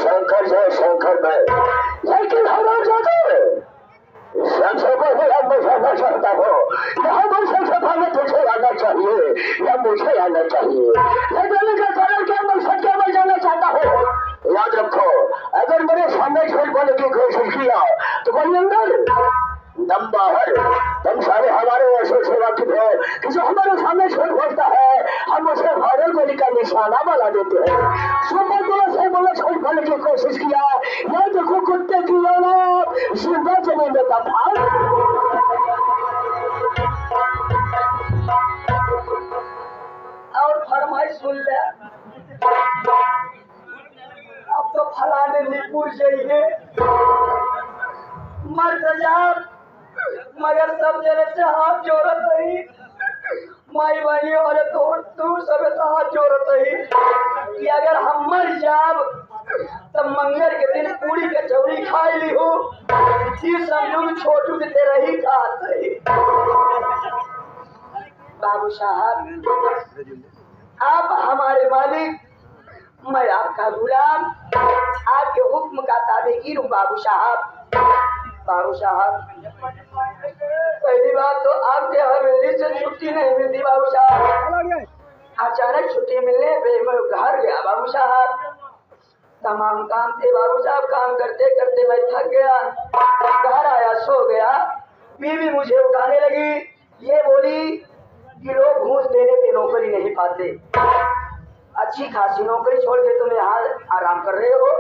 शंकर जय शंकर मैं, लेकिन हमारे सबसे पहले अब मैं जानना चाहता हूँ यहाँ पर सबसे पहले तुझे आना चाहिए या मुझे आना चाहिए, लेकिन का कारण क्या मैं सत्य में जाना चाहता हूँ। याद रखो, अगर मेरे सामने झूठ बोलने की कोशिश किया तो कोई अंदर दम बाहर, तुम सारे हमारे वर्षों से वाकिफ हो कि जो हमारे सामने झूठ बोलता है हम उसे भारत गोली का निशाना बना देते हैं। सुपर बोला से बोला झूठ बोलने की कोशिश किया, यह देखो कुत्ते की औलाद जिंदा जमीन में दफा। और फरमाइश सुन ले, अब तो फलाने निपुर जाइए मर्द मगर सब जने से हाथ जोड़त रही, माई बहनी और तू सब हाथ जोड़त रही कि अगर हम मर जाब तो मंगल के दिन पूरी कचौड़ी खाई ली हो, समझू छोटू के तेरा ही खात रही। बाबू साहब, आप हमारे मालिक, मैं आपका गुलाम, आपके हुक्म का ताबेगीर हूँ। बाबू साहब, बाबू साहब, पहली बात तो आपके हवेली से छुट्टी नहीं मिलती बाबू साहब। अचानक छुट्टी मिलने पे मैं घर गया बाबू साहब, तमाम काम थे बाबू साहब, काम करते करते मैं थक गया, घर आया सो गया। बीवी मुझे उठाने लगी, ये बोली कि लोग घूस देने पे नौकरी नहीं पाते, अच्छी खासी नौकरी छोड़ के तुम यहाँ आराम कर रहे हो।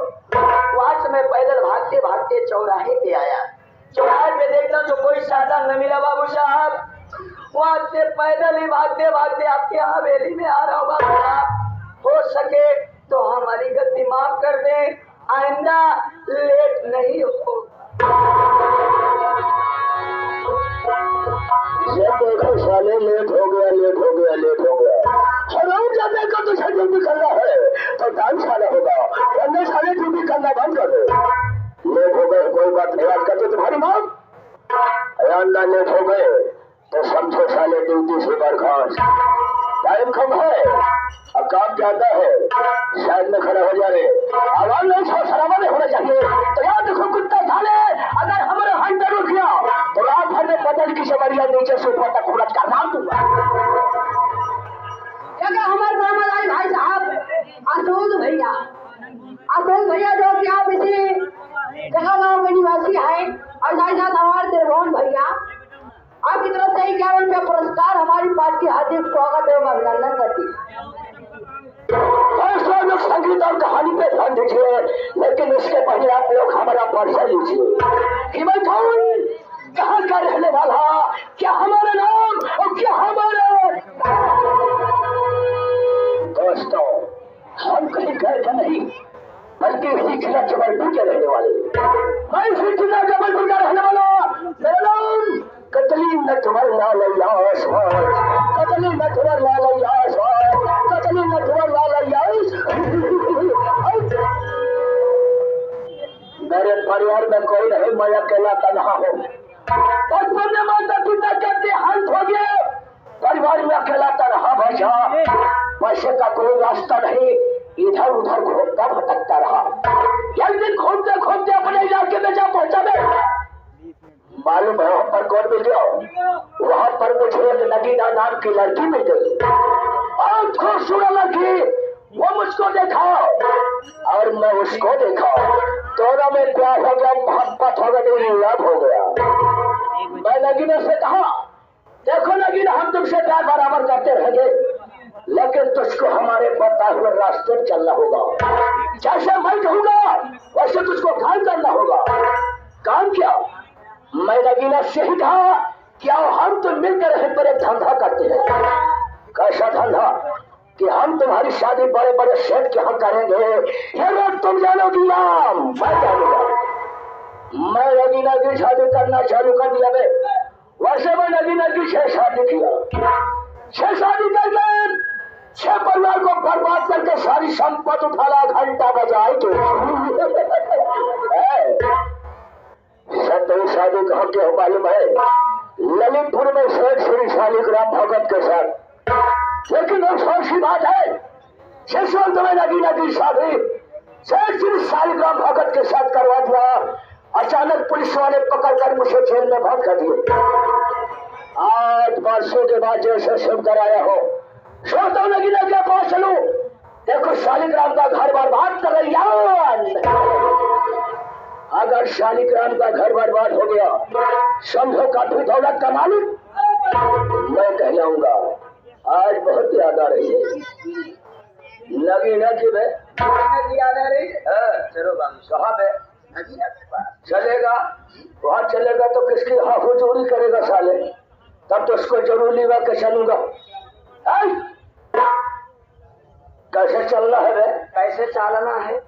वहां से मैं पैदल भागते भागते चौराहे पे आया, चौराहे पे देखता तो कोई साधन न मिला बाबू साहब, वहां से पैदल ही भागते भागते आपके हवेली में आ रहा हूँ बाबू साहब। हो सके तो हमारी गलती माफ कर दे, आइंदा लेट नहीं हो। ये देखो साले, लेट हो गया, लेट हो गया, लेट हो गया। हराम जाने का तुझे ड्यूटी करना है तो डांस खाना होगा, वरना साले ड्यूटी करना बंद कर दो। लेट हो गए कोई बात नहीं, आज करते तुम्हारी मांग, अंडा लेट हो गए तो समझो साले ड्यूटी से बर्खास्त। टाइम कम है और काम ज्यादा है, शायद में खड़ा हो जाए, आवाज नहीं शराबा नहीं होना चाहिए। तो याद देखो कुत्ता साले, अगर हमारे हंटर उठ गया तो रात भर में बदल की सवरिया नीचे से ऊपर तक उलट कर मार दूंगा। हमारे ब्रह्मदारी भाई साहब अशोक भैया, अशोक भैया जो कि आप इसी जगह गाँव के निवासी है, और साथ साथ हमारे त्रिभुवन भैया, आपकी तरफ से 51 रुपया पुरस्कार हमारी पार्टी हार्दिक स्वागत एवं अभिनंदन करती है। संगीत और कहानी पे ध्यान दीजिए, लेकिन इसके पहले आप लोग हमारा परिचय लीजिए कि मैं कौन, कहाँ का रहने वाला, क्या हमारा नाम और क्या हमारा। दोस्तों, हम कहीं गए थे नहीं, बल्कि इसी जिला जबलपुर के रहने वाले। मैं इसी जिला जबलपुर का रहने वाला, मेरा नाम कतली नटवर लाल यास, कतली नटवर लाल यास, कतली नटवर लाल यास। मेरे परिवार में कोई नहीं, मैं अकेला तनहा हूँ। बचपन में माता पिता का देहांत हो गया, परिवार में अकेला तनहा बचा, पैसे का कोई रास्ता नहीं, इधर उधर घूमता भटकता रहा। एक दिन घूमते घूमते अपने इलाके में जा पहुंचा मैं, मालूम है वहां पर कौन मिल गया, वहां पर मुझे एक नगीना नाम की लड़की मिल गई, और खूबसूरत लड़की। वो मुझको देखा और मैं उसको देखा, दोनों में प्यार हो गया, मोहब्बत हो गई, लव हो गया। मैं नगीना से कहा, देखो नगीना, हम तुमसे प्यार बराबर करते रहेंगे, लेकिन तुझको हमारे बताए हुए रास्ते चलना होगा। जैसे मैं कहूँगा वैसे तुझको काम करना होगा। काम क्या? मैं नगीना से ही कहा कि आओ हम तो मिलकर रहे पर एक धंधा करते हैं। कैसा धंधा? कि हम तुम्हारी शादी बड़े बड़े सेठ के यहाँ करेंगे, ये रोज तुम जानोगी नाम, मैं जानूंगा। मैं नगीना की शादी करना चालू कर दिया। वैसे मैं नगीना की 6 शादी किया, 6 शादी करके 6 परिवार को बर्बाद करके सारी संपत्ति उठाना, घंटा बजाए तो सत्य शादी कहा के मालूम है, ललितपुर में शेख श्री शालिग्राम भगत के साथ। लेकिन अफसोस की बात है, 6 में नगीना की शादी श्री शालिग्राम भगत के साथ करवा दिया। अचानक पुलिस वाले पकड़कर मुझे जेल में बंद कर दिए। 8 वर्षों के बाद जैसे शुभ कराया हो, सोचता हूं लगी ना क्या पहुंच चलू। देखो शालिग्राम का घर बर्बाद कर रही है। अगर शालिग्राम का घर बर्बाद हो गया, समझो काफी दौलत का मालिक मैं कहलाऊंगा। आज बहुत याद आ रही है, लगी ना कि मैं याद आ रही है। चलो कहाँ पे चलेगा? वहां चलेगा तो किसकी हाँ हुजूरी करेगा साले, तब तो उसको जरूर लेवा के चलूंगा। कैसे चलना है बे? कैसे चालना है?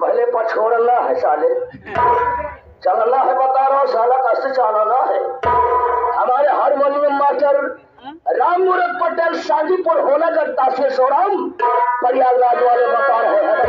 पहले पछोड़ना है साले, चलना है बता रहा हूँ साला, कैसे चलाना है। हमारे हारमोनियम मास्टर राम मूरत पटेल शाजीपुर होनागर तासे सोराम प्रयागराज वाले बता रहे हैं।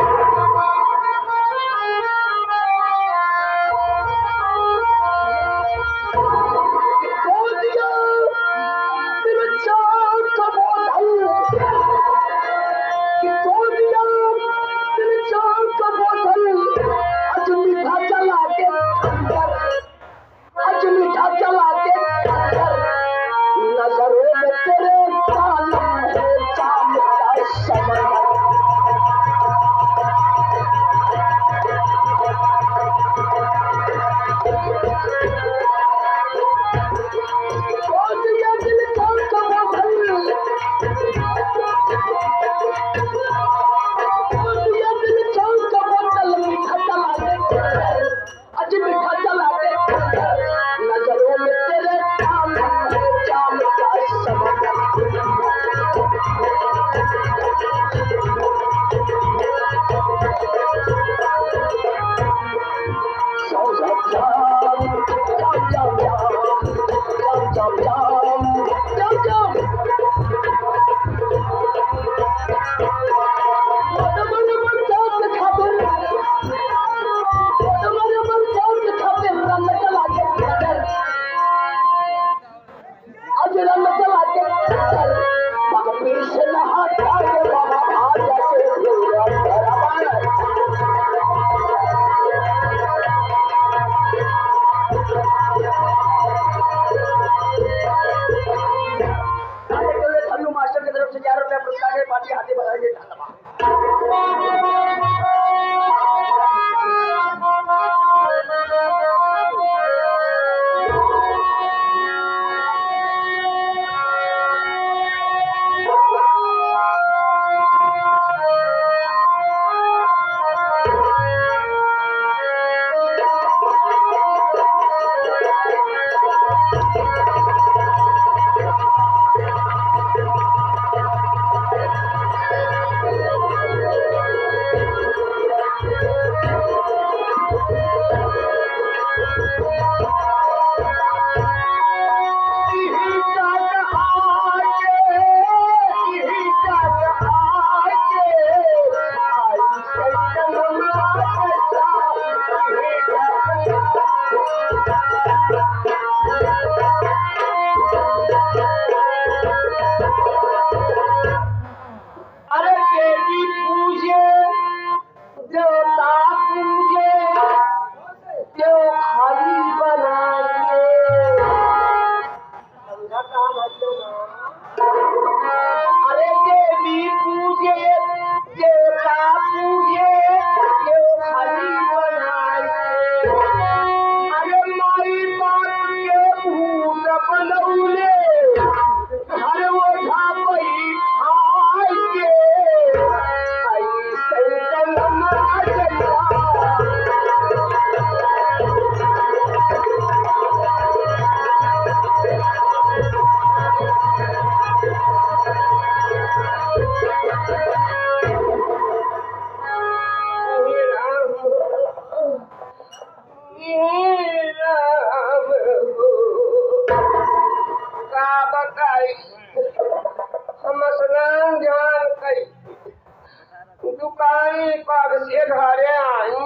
दुकानी पग से घरे आई,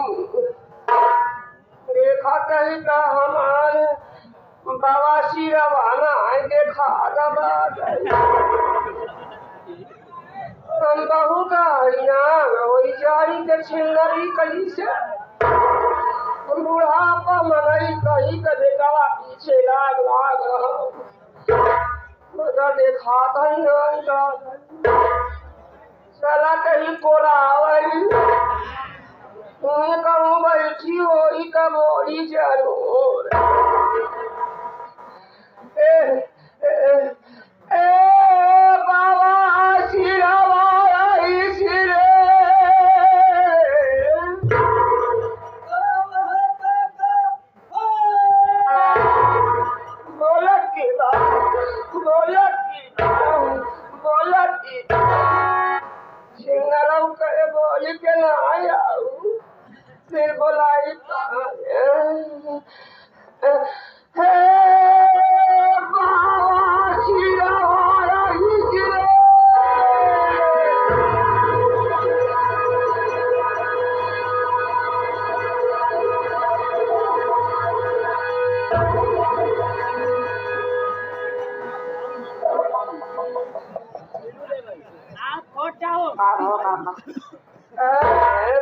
देखा कहीं का हमारे बवासी रवाना है, देखा दबा हम बहू का हरिया वही जारी के छिंदरी कली से बुढ़ापा मनई कही के बेटावा पीछे लाग रहा मगर देखा कहीं चला कहीं कोरा आवई तुम्हें कहूँ बैठी होई का बोरी जरूर बाबा सिरवा सिरे सिंगरम करे बोली के ना आया फिर बोलाई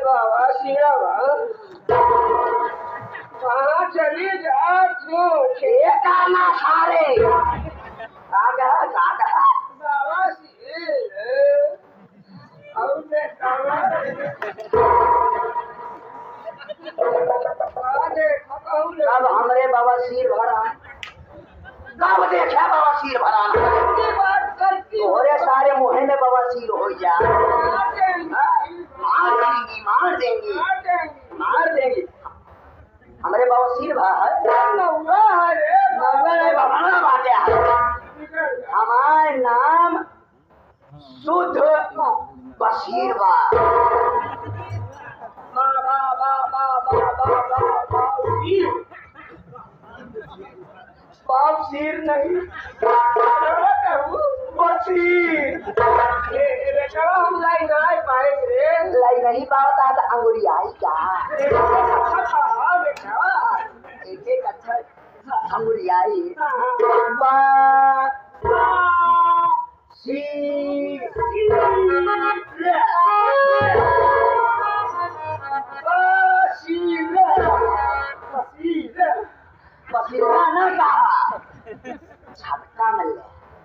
बाबा सियावा कहाँ चली जा तू ठेकाना सारे कागा बाबा अब हमरे बाबा सिर भरा कब देखा बाबा सिर भरा बात करती हो सारे मुहे में बाबा सिर हो जा मार देंगी हमारे बाबा सिर हमारे नाम शुद्ध बशीर बाप सिर नहीं बशीर हम लाई नहीं पाए लाई नहीं पाता तो अंगुरी आई क्या एक एक अच्छा अंगुरी आई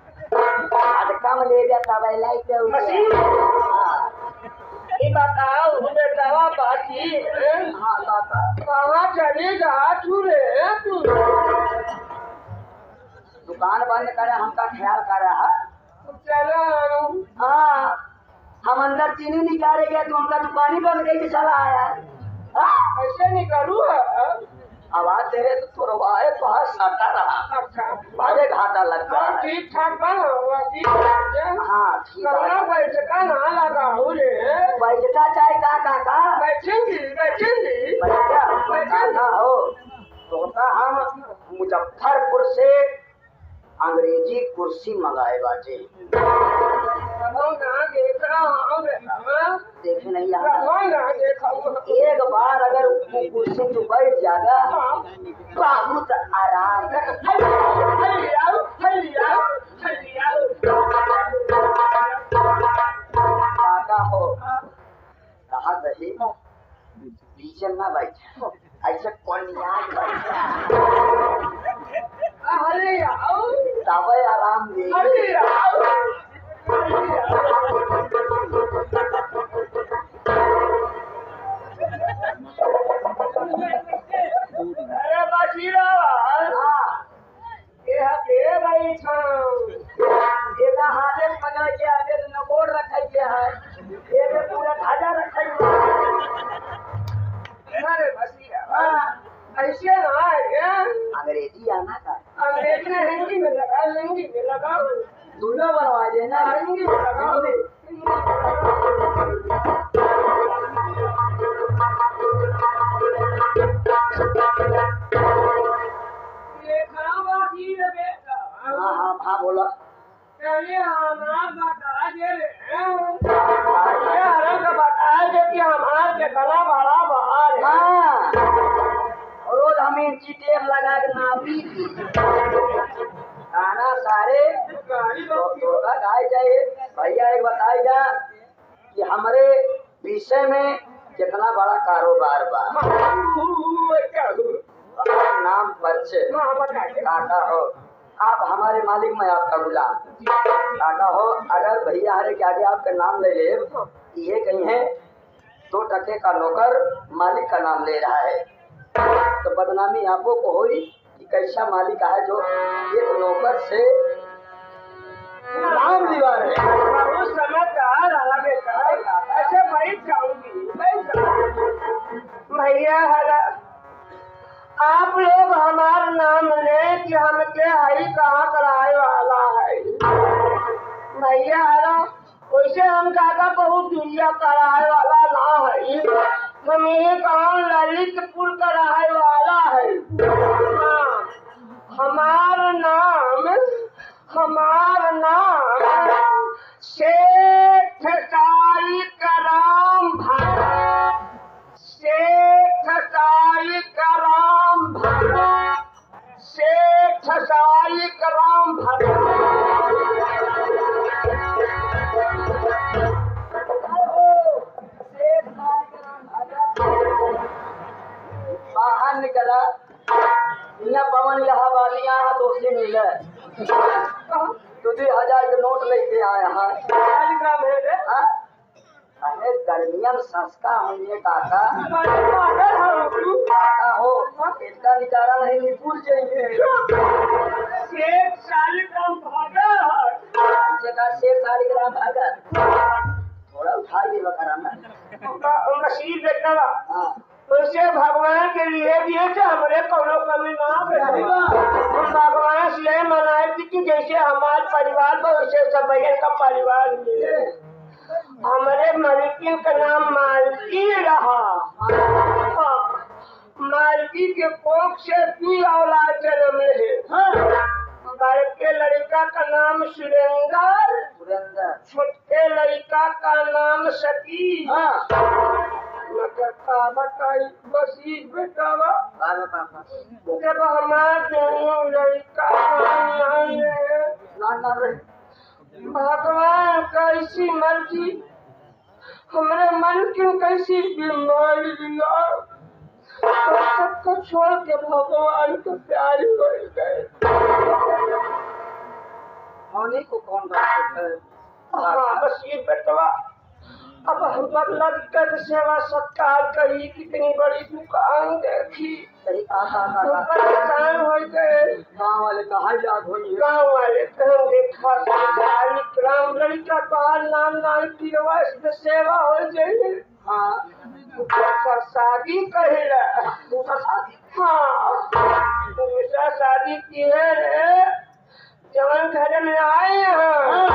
झटका में ले जाता बताओ बेटावा बाकी कहाँ चली जा तू दुकान बंद करे हमका ख्याल कर रहा चलो हाँ हम अंदर चीनी निकालेंगे तो हमका दुकान ही बंद करके चला आया ऐसे निकालू आवाज दे रहे तो थोड़ा तो सटा रहा भागे घाटा लग गया ठीक ठाक हाँ बैठका ना लगा बैठका चाहे का बैठेंगी बैठा हो तो हम मुजफ्फरपुर से अंग्रेजी कुर्सी मंगाए बाटे देखे नहीं एक बार अगर कुर्सी तू बैठ जाएगा बहुत आराम हो कहा दही पीछे ना बैठे ऐसे कोनिया तबे आराम दे अरे बशीरा हाथे पकड़ के आगे नकोड़ रखे है ये पूरा ढाजा रखे अरे बशीरा ऐसे ना अंग्रेजी आना था अंग्रेजी ने हिंदी में लगा दोनों बनवा देना हिंदी में लगा हाँ बोला हमारे गला बड़ा बाहर हाँ रोज हमें चिटेर लगा के नापी थी खाना सारे गाय चाहिए भैया एक बताई जा कि हमारे विषय में कितना बड़ा कारोबार बा। नाम परिचय काका हो, आप हमारे मालिक, मैं आपका गुलाम। काका हो, अगर भैया हरे के आगे आपका नाम ले ले, ये कहीं है 2 टके का नौकर मालिक का नाम ले रहा है, तो बदनामी आपको को हुई कि कैसा मालिक है जो एक नौकर से नाम लिवा रहे। उस समय ऐसे मैं जाऊंगी भैया हरा, आप लोग हमारा नाम ले कि हमके आई कहाँ कराए वाला है भैया हरा। वैसे हम काका बहुत दुनिया कराए वाला ना है, हम ये काम ललितपुर कराए वाला है। हाँ, हमारा नाम सेठ साई कराम भगत, सेठ साई कराम भगत, सेठ साई कराम भगत। बाहर निकला यहाँ पवन इलाहाबाद यहाँ दोस्ती मिले तो 2000 के नोट लेके आया है। अरे गर्मिया में सस्ता होने काका हो, इतना निकारा नहीं निपुर चाहिए। सेठ साई कराम भगत, शेर सारी ग्राम भगत थोड़ा उठा दिए कराना मशीन देखना हाँ। वैसे भगवान के लिए दिए थे, हमारे कौनो कमी ना रही। हम भगवान से मनाए थी कि जैसे हमारे परिवार को वैसे सब भैया का परिवार मिले। हमारे मालिकिन का नाम मालकी रहा। मालकी के कोख से 2 औलाद जन्म ले। बड़के लड़का का नाम सुरेंद्र, छोटे लड़का का नाम सती। बसी बेटावा जब हमारे लड़का भगवान कैसी मर्जी, हमारे मन क्यों कैसी बीमारी लिया, सबको छोड़ के भगवान को प्यारी हो गए। होने को कौन बात है? बस ये बेटवा, अब हम लगकर सेवा सत्कार करी, कितनी बड़ी दुकान देखी, परेशान हो गए। गाँव वाले कहा याद होइए, गाँव वाले देखा राम लड़का बाहर नाम नाम की इसमें सेवा हो जाए। हाँ शादी कहेला, हाँ दूसरा शादी की है रे, जवन घर में आए हैं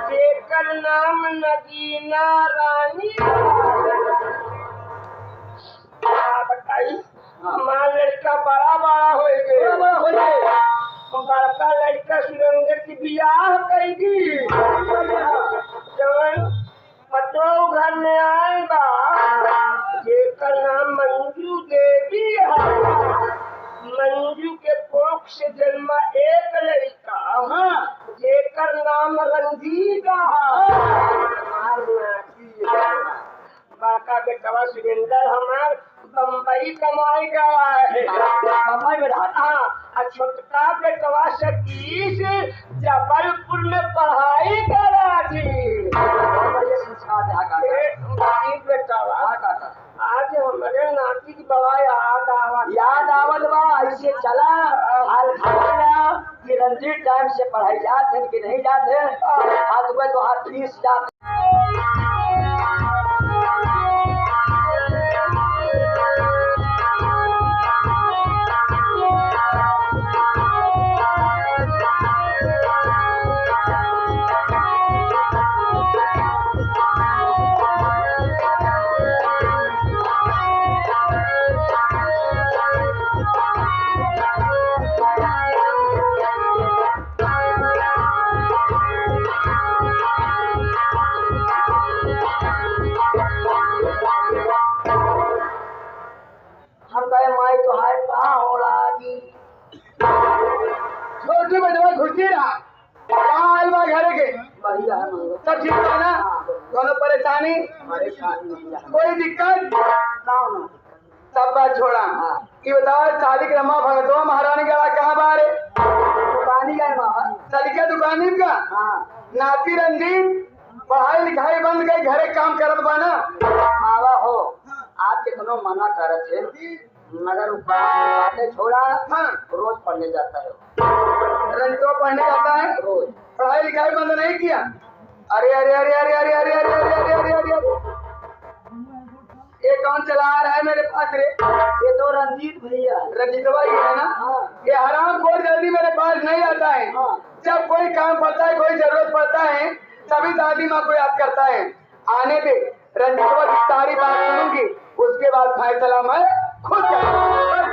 जेकर नाम नगीना रानी। बताई हमारा लड़का बड़ा हो गया, बड़का लड़का सुरेंद्र की बियाह करेगी। जवन पतो घर में आएगा जेकर नाम मंजू देवी है। मंजू के कोख से जन्मा एक लड़का जेकर नाम रंजीत बड़का बेटवा सुरेंद्र हमार बम्बई कमाई गया है, बम्बई में रहा। हाँ, छोटका बेटवा सतीश जबलपुर में पढ़ाई करा थी। बेटवा आज हमारे नाती की बड़ा याद आवत बा। ऐसे चला हाल कि रंजीत टाइम से पढ़ाई जाते हैं कि नहीं जाते, हाथ में तो हाथ फीस जाते। छोटे बेटवा घुसी रहा, घर के बढ़िया सब ठीक है ना। कोनो परेशानी कोई दिक्कत सब बात छोड़ा। ये बताओ शादी के रमा भगतवा महारानी का कहाँ बारे दुकानी का मामा सलिका दुकानी का नाती रंजीत पढ़ाई लिखाई बंद गई घरे काम करत बाना मावा हो आप कितनो मना करत है मगर बातें छोड़ा रोज पढ़ने जाता है रंजीतो पढ़ने जाता है रोज पढ़ाई लिखाई बंद नहीं किया। अरे अरे अरे अरे अरे अरे अरे अरे अरे अरे अरे अरे ये कौन चला आ रहा है मेरे पास रे? ये तो रंजीत भैया रंजीतवा ही है ना? ये हराम खोर जल्दी मेरे पास नहीं आता है। जब कोई काम पड़ता है कोई जरूरत पड़ता है तभी दादी माँ को याद करता है। आने दे रंजीतवा की सारी बात सुनूंगी उसके बाद फैसला मैं खुद करूंगा।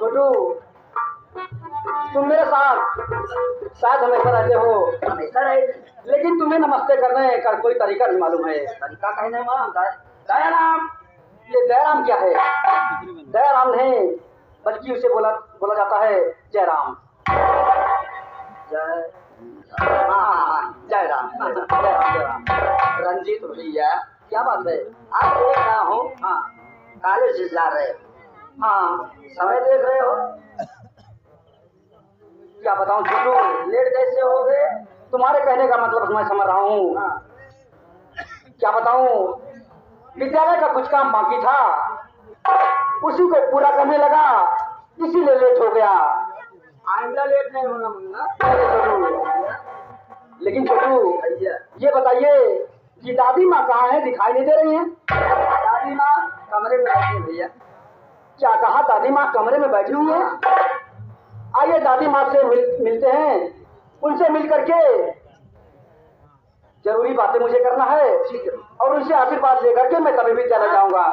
छोटू तुम मेरे साथ हमेशा रहते हो हमेशा रहे लेकिन तुम्हें नमस्ते करने का कोई तरीका नहीं मालूम है। तरीका कहने में दयाराम ये दयाराम क्या है? दयाराम नहीं बल्कि उसे बोला जाता है जयराम। जयराम रंजीत भैया क्या बात है आप देख रहा हूँ कॉलेज जा रहे हाँ समय देख रहे हो क्या बताऊं छोटू लेट कैसे हो गए? तुम्हारे कहने का मतलब मैं समझ रहा हूँ। क्या बताऊं विद्यालय का कुछ काम बाकी था उसी को पूरा करने लगा इसीलिए लेट हो गया। आइंदा लेट नहीं होना मंगा। लेकिन छोटू ये बताइए कि दादी माँ कहाँ है? दिखाई नहीं दे रही हैं। दादी माँ कमरे में बैठी है भैया। क्या कहा? दादी माँ कमरे में बैठी हुई है। आइए दादी माँ से मिलते हैं उनसे मिल करके जरूरी बातें मुझे करना है और उनसे आशीर्वाद लेकर के मैं कभी भी चला जाऊंगा।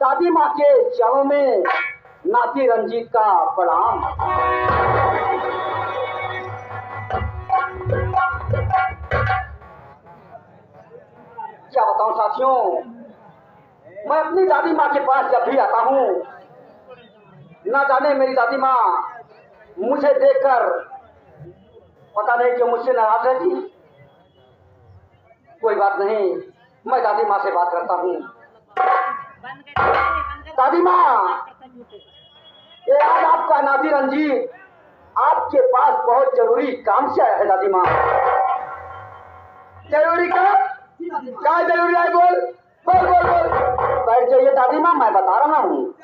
दादी माँ के चरणों में नाती रंजीत का प्रणाम। क्या बताऊं साथियों मैं अपनी दादी माँ के पास जब भी आता हूँ ना जाने मेरी दादी माँ मुझे देखकर पता नहीं क्यों मुझसे नाराज रहती। कोई बात नहीं मैं दादी माँ से बात करता हूँ। दादी माँ ये आज आपका नाती रंजीत आपके पास बहुत जरूरी काम से आया है। दादी माँ जरूरी काम क्या जरूरी है? बोल बोल बोल बोल। बैठ जाइए दादी माँ मैं बता रहा हूँ।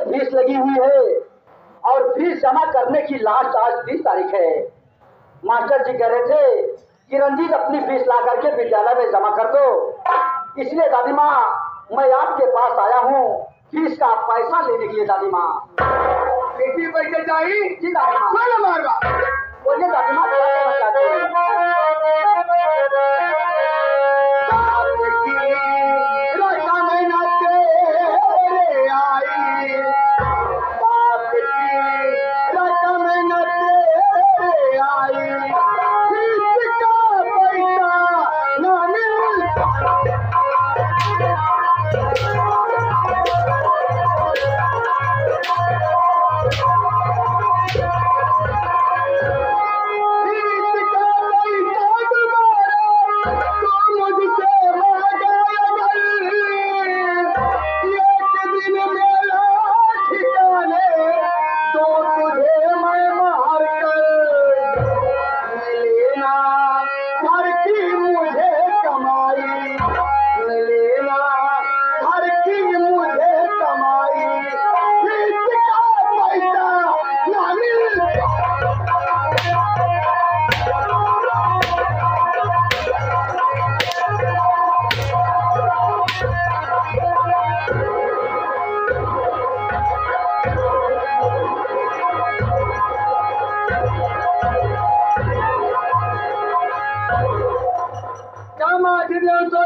फीस लगी हुई है और फीस जमा करने की लास्ट आज 20 तारीख है। मास्टर जी कह रहे थे कि रंजीत अपनी फीस ला करके विद्यालय में जमा कर दो, इसलिए दादी माँ मैं आपके पास आया हूँ फीस का पैसा लेने के लिए। दादी माँ कितनी पैसे चाहिए? जी दादी माँ। चलो मारवा बोलिए दादी माँ, क्या कहना चाहते हैं?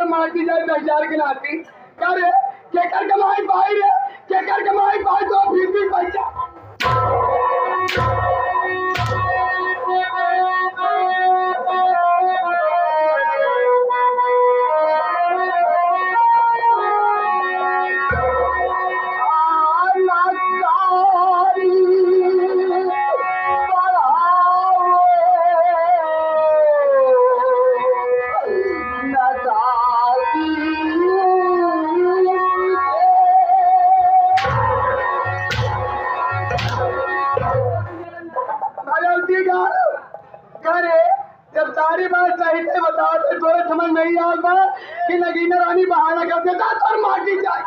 माटी जाए 10,000 की नाती करे केकर कमाई पाई रे, केकर कमाई पाई तो फिर भी पैसा समझ नहीं आता कि नगीना रानी बहाना कर देता और माटी जाए।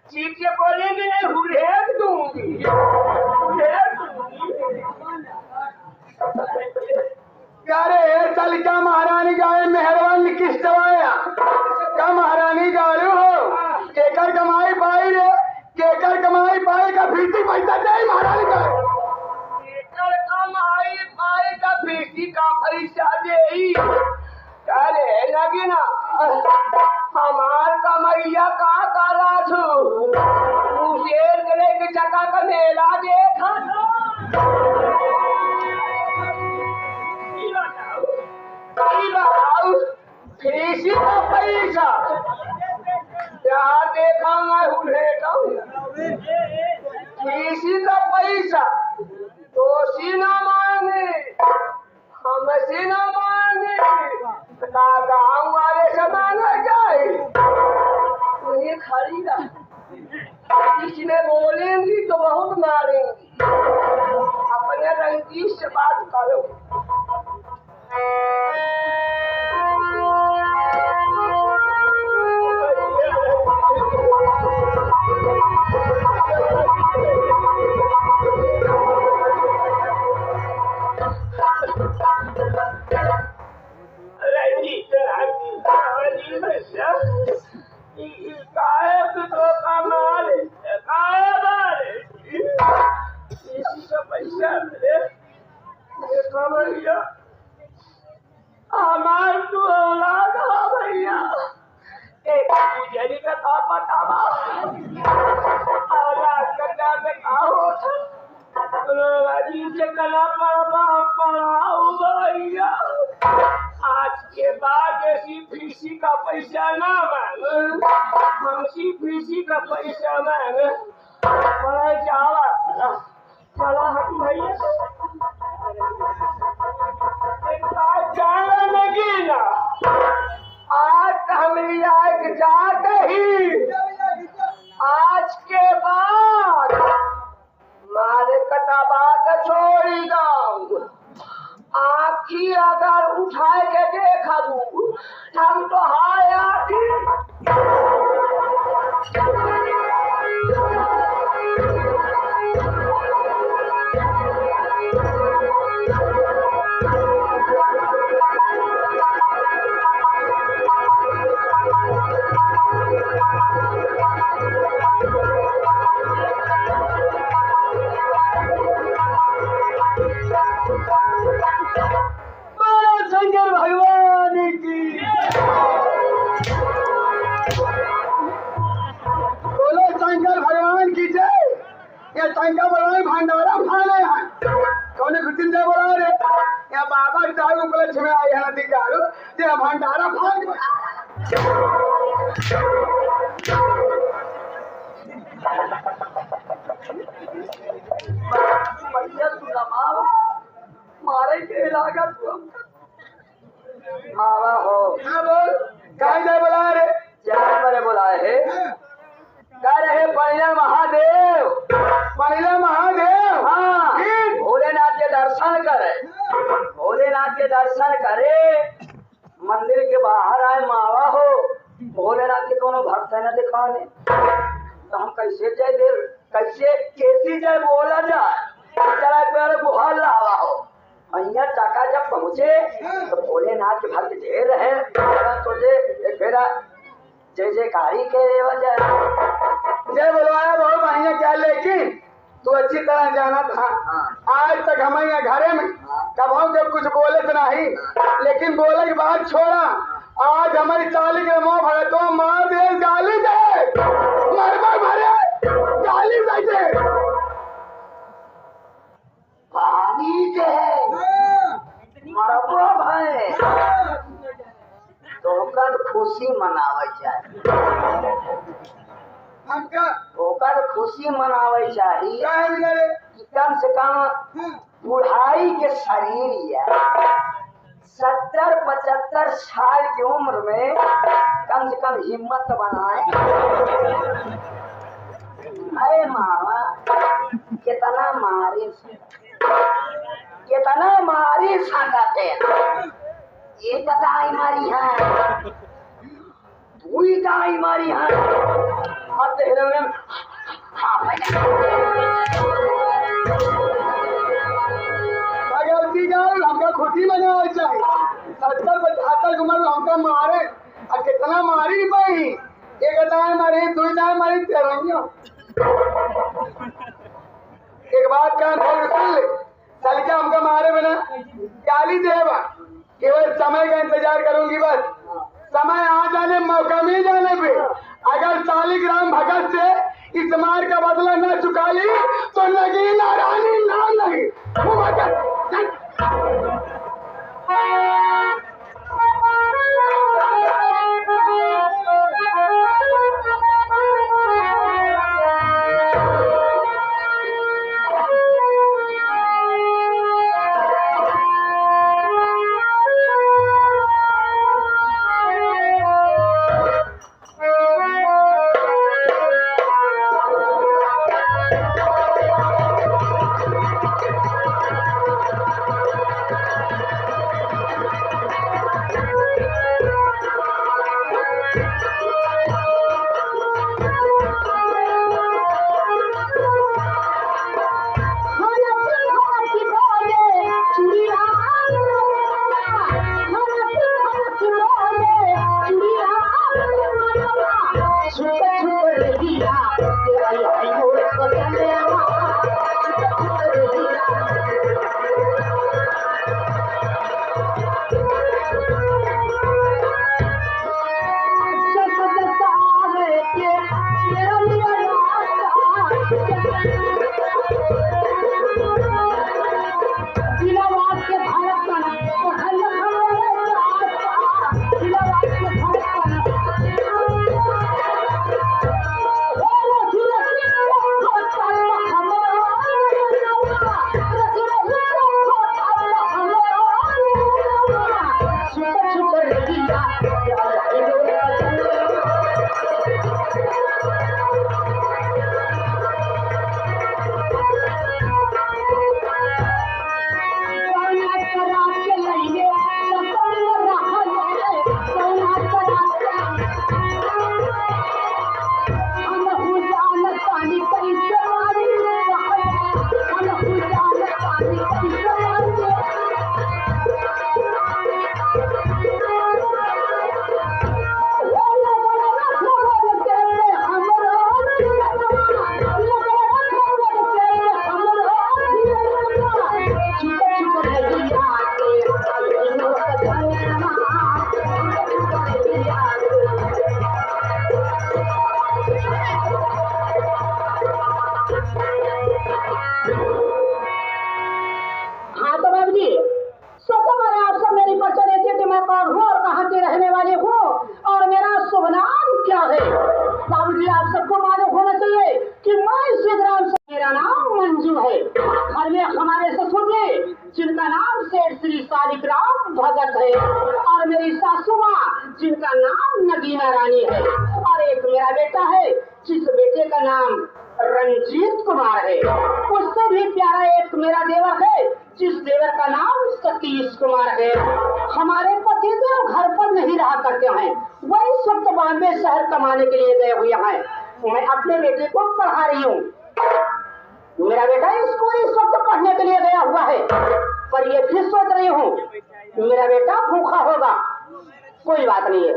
चीख से बोलेंगे नहीं हुए क्या रे चल क्या महारानी गाय मेहरबान किस दवाया क्या महारानी गाड़ू हो केकर कमाई पाई रे केकर कमाई पाई का फीसी पैसा दे महारानी गाय केकर कमाई पाई का फीसी का पैसा दे अरे लगी ना हमार कमैया का काला छू शेर गले के चक्का का मेला देखा फीसी का पैसा यहाँ देखा मैं फीसी का पैसा दोषी न मांगे हमसे न मांगे गाँव वाले से मांगा जाए उन्हें खरीदा इसमें बोलेंगी तो बहुत मारेंगी अपने रंगीस से बात करो हमार तो औलाद हो भैया एक गुजरी का था बतावा औलाद का क्या बताओ अजीब से कला पढ़ाओ भैया आज के बाद ऐसी फीसी का पैसा ना मांग हमसी फीसी का पैसा मांग बड़ा जावा चला हट भैया जाने लगी ना आज हम एक जात ही आज के बाद मारे कटा बात छोड़ी गाँव आखी अगर उठाए के देखा दू हम तो हाया शंकर भगवान की बोलो शंकर भगवान की जय ये शंकर भगवान भंडारा फाने हैं कौन खुशी से बोला रे या बाबा चालू उपलक्ष्य में आई है नदी कालू ये भंडारा फान मारे के लागत मावा हो हाँ बोल कहाँ जाए बोला रे चार बड़े बुलाए है कह रहे पहले महादेव हाँ भोलेनाथ के दर्शन करे भोलेनाथ के दर्शन करे मंदिर के बाहर आए मावा हो भोलेनाथ के कोनो भक्त है न दिखाने तो हम कैसे जाए देर कैसी जाए बोला जाए चला पेड़ गुहार लावा हो अहिया टाका जब पहुँचे तो भोलेनाथ के भक्त ढेर है तुझे फेरा जय जयकारी के वजह जय बोलवाया बहुत बढ़िया क्या लेकिन तू अच्छी तरह जाना था आज तक हम यहाँ घरे में कब हम जब कुछ बोले तो नहीं लेकिन बोले की बात छोड़ा आज हमारी चाली के मुँह भरे तो मार दे गाली दे मर भरे गाली दे पानी दे मरबो भाई तो खुशी मनावे चाहिए ओकर खुशी मनावे चाहिए कम से कम बुढ़ाई के शरीर है 70-75 साल की उम्र में कम से कम हिम्मत बनाए अरे मामा कितना मारी सकते ये दाई मारी है तू ही दाई मारी है और तेरे में हाँ भगवती जाओ हमको खुशी मनाना चाहिए। 70-75 उम्र में हमका मारे और कितना मारी भाई, एक दाएं मारी, दो दाएं मारी, तेरहियों। एक बात का ध्यान रख ले, चल के हमका मारे बिना गाली देवा, केवल समय का इंतजार करूंगी बस। समय आ जाने, मौका मिल जाने पे अगर शालिग्राम भगत से इस मार का बदला न चुका ली तो नगीना रानी नाम नहीं। जिनका नाम सेठ श्री शालिग्राम भगत है, और मेरी सासू माँ जिनका नाम नगीना रानी है, और एक मेरा बेटा है जिस बेटे का नाम रंजीत कुमार है। उससे भी प्यारा एक मेरा देवर है जिस देवर का नाम सतीश कुमार है। हमारे पति देव घर पर नहीं रहा करते हैं, वही सब बॉम्बे शहर कमाने के लिए गए हुए हैं। मैं अपने बेटे को पढ़ा रही हूँ। मेरा बेटा स्कूल इस वक्त पढ़ने के लिए गया हुआ है, पर ये फिर सोच रही हूँ मेरा बेटा भूखा होगा। कोई बात नहीं है,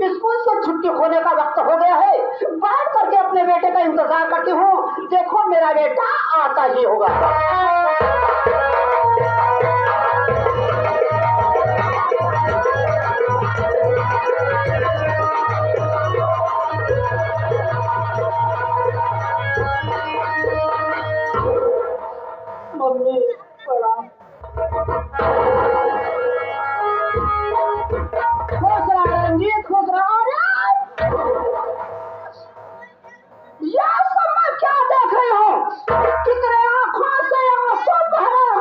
स्कूल से छुट्टी होने का वक्त हो गया है, बैठ करके अपने बेटे का इंतजार करती हूँ। देखो मेरा बेटा आता ही होगा। मम्मी बड़ा खुश रहा रंजीत, खुश रहा। यह सब मैं क्या देख रही हूँ? कितने आंखों से आंसू बह रहे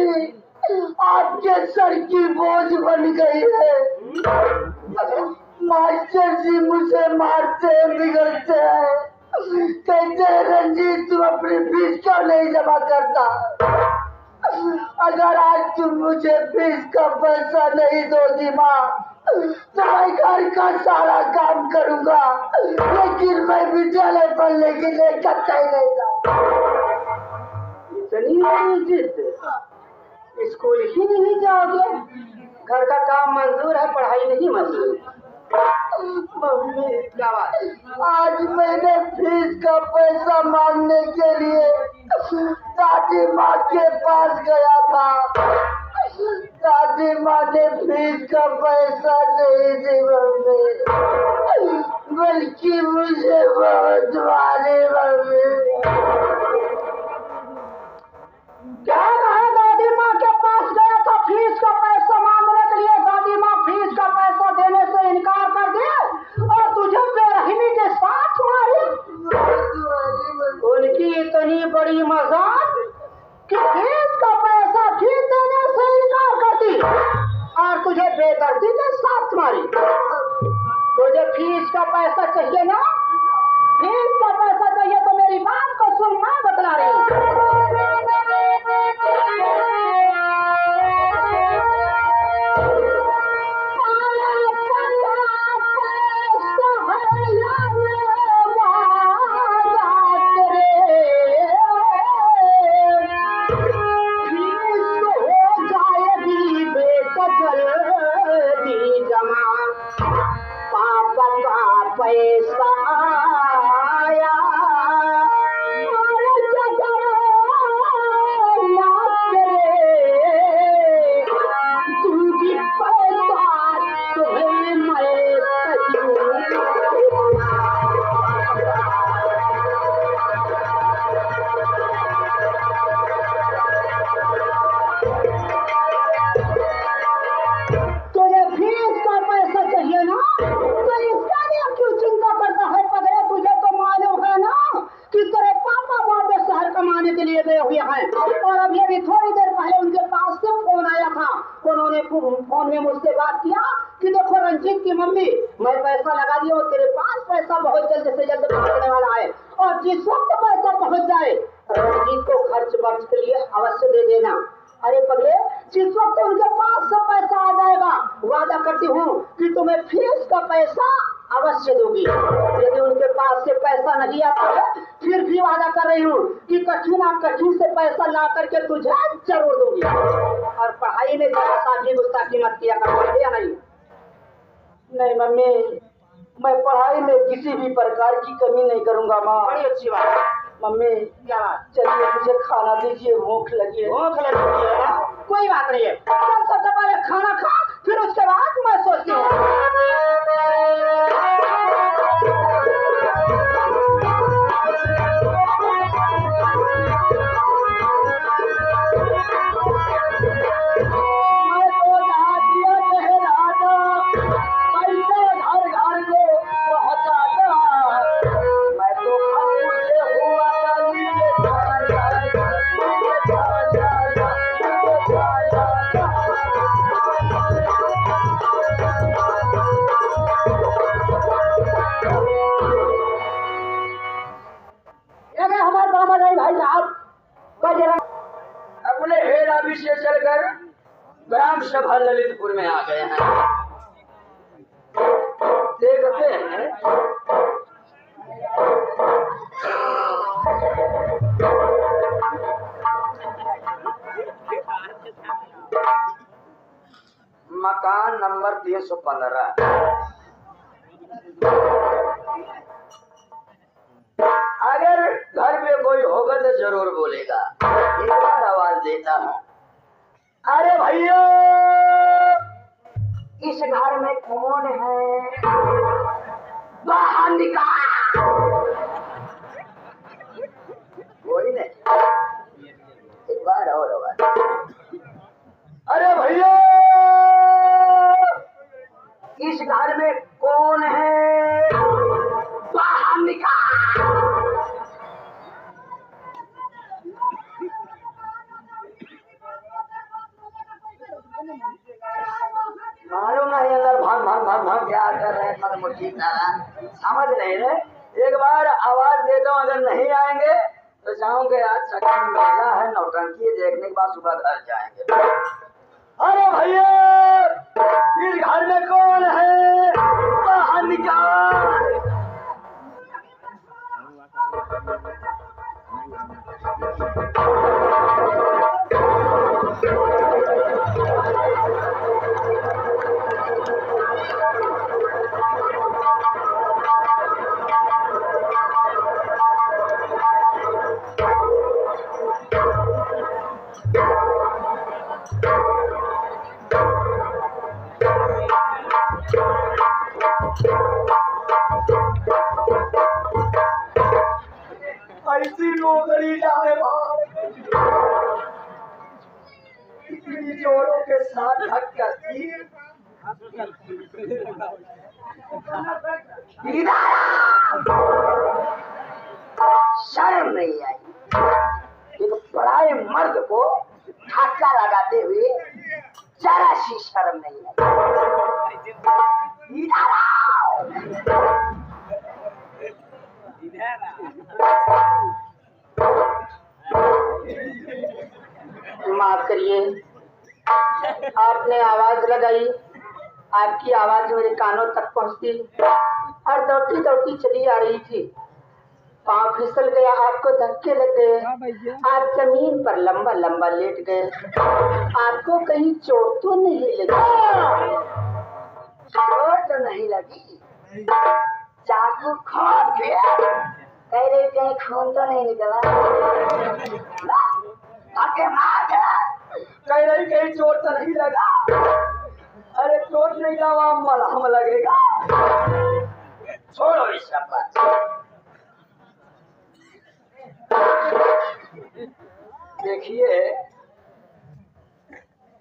मम्मी आपके सर की बोझ बन गई है। मास्टर जी मुझे मारते हैं, बिगड़ते हैं, कहते हैं रंजीत तुम अपनी फीस क्यों नहीं जमा करता। अगर आज तुम मुझे फीस का पैसा नहीं दोगी माँ तो मैं घर का सारा काम करूंगा, लेकिन मैं विद्यालय पढ़ने के लिए कतई नहीं जाऊंगा। इतनी बड़ी जिद, स्कूल ही नहीं जाओगे? घर का काम मंजूर है, पढ़ाई नहीं मंजूर। मम्मी क्या बात? आज मैंने फीस का पैसा मांगने के लिए दादी माँ के पास गया था। दादी माँ ने फीस का पैसा नहीं दी मम्मी, बल्कि मुझे बहुत मारी मम्मी। क्या कहा? दादी माँ के पास गया था फीस का पैसा मांगने के लिए, दादी माँ फीस का पैसा देने से इनकार कर दिए और तुझे बेरहमी के साथ मारी। उनकी इतनी बड़ी मजाक कि फीस का पैसा भी देने से इनकार करती और तुझे बेदर्दी के साथ मारी। तुझे फीस का पैसा चाहिए ना? फीस का पैसा चाहिए तो मेरी बात को सुन, मैं बतला रही हूँ। फोन में मुझसे बात किया कि देखो रंजीत की मम्मी, मैं पैसा लगा दिया और तेरे पास पैसा बहुत जल्द से जल्द पहुंचने वाला है और जिस वक्त पैसा पहुंच जाए रंजीत को खर्च वर्च के लिए अवश्य दे देना। अरे पगले, जिस वक्त उनके पास से पैसा आ जाएगा वादा करती हूँ कि तुम्हें फीस का पैसा अवश्य दूंगी। यदि उनके पास से पैसा नहीं आता है फिर भी वादा कर रही हूँ कि कठिन से पैसा ला करके तुझे जरूर दूंगी। और पढ़ाई में जरा सा भी गुस्ताखी मत किया कर, या नहीं? नहीं मम्मी, मैं पढ़ाई में किसी भी प्रकार की कमी नहीं करूंगा माँ। बड़ी अच्छी बात। मम्मी क्या बात? चलिए मुझे खाना दीजिए, भूख लगी है। भूख लगी है ना? कोई बात नहीं है, सबसे पहले खाना खा, फिर उसके बाद मैं सोचती हूँ। अपने हेड ऑफिस से चलकर ग्राम सभा ललितपुर में आ गए हैं। देखते हैं मकान नंबर 315। अगर घर में कोई होगा तो जरूर बोलेगा। एक बार आवाज देता हूँ, अरे भैया इस घर में कौन है? बाहर निकाल। कोई नहीं। एक बार और आवाज, अरे भैया इस घर में कौन है? बाहर निकाल। मालूम नहीं अंदर भाग भाग भाग भाग क्या कर रहे हैं, मतलब मुट्ठी तारा समझ नहीं रहे। एक बार आवाज देता हूँ, अगर नहीं आएंगे तो जाऊंगे आज सगन मेला है, नौटंकी देखने के बाद सुबह घर जाएंगे। अरे भैया इस घर में कौन है, बाहर निकाल। ऐसी नौकरी जाए इतनी जोरों के साथ धक्का तीर शर्म नहीं आई। एक बड़ाए मर्द को धक्का लगाते हुए जरा सी शर्म नहीं आई। माफ करिए, आपने आवाज लगाई, आपकी आवाज मेरे कानों तक पहुंचती और दौड़ती दौड़ती चली आ रही थी। पाँव फिसल गया, आपको धक्के लग गए, आप जमीन पर लंबा लंबा लेट गए। आपको कहीं चोट तो नहीं लगी? चोट तो नहीं लगी, चाकू खोद गया, कहीं खून तो नहीं निकला। कहीं चोट तो नहीं लगा। अरे चोट नहीं लगा, मलहम लगेगा। छोड़ो इस सब बात। देखिए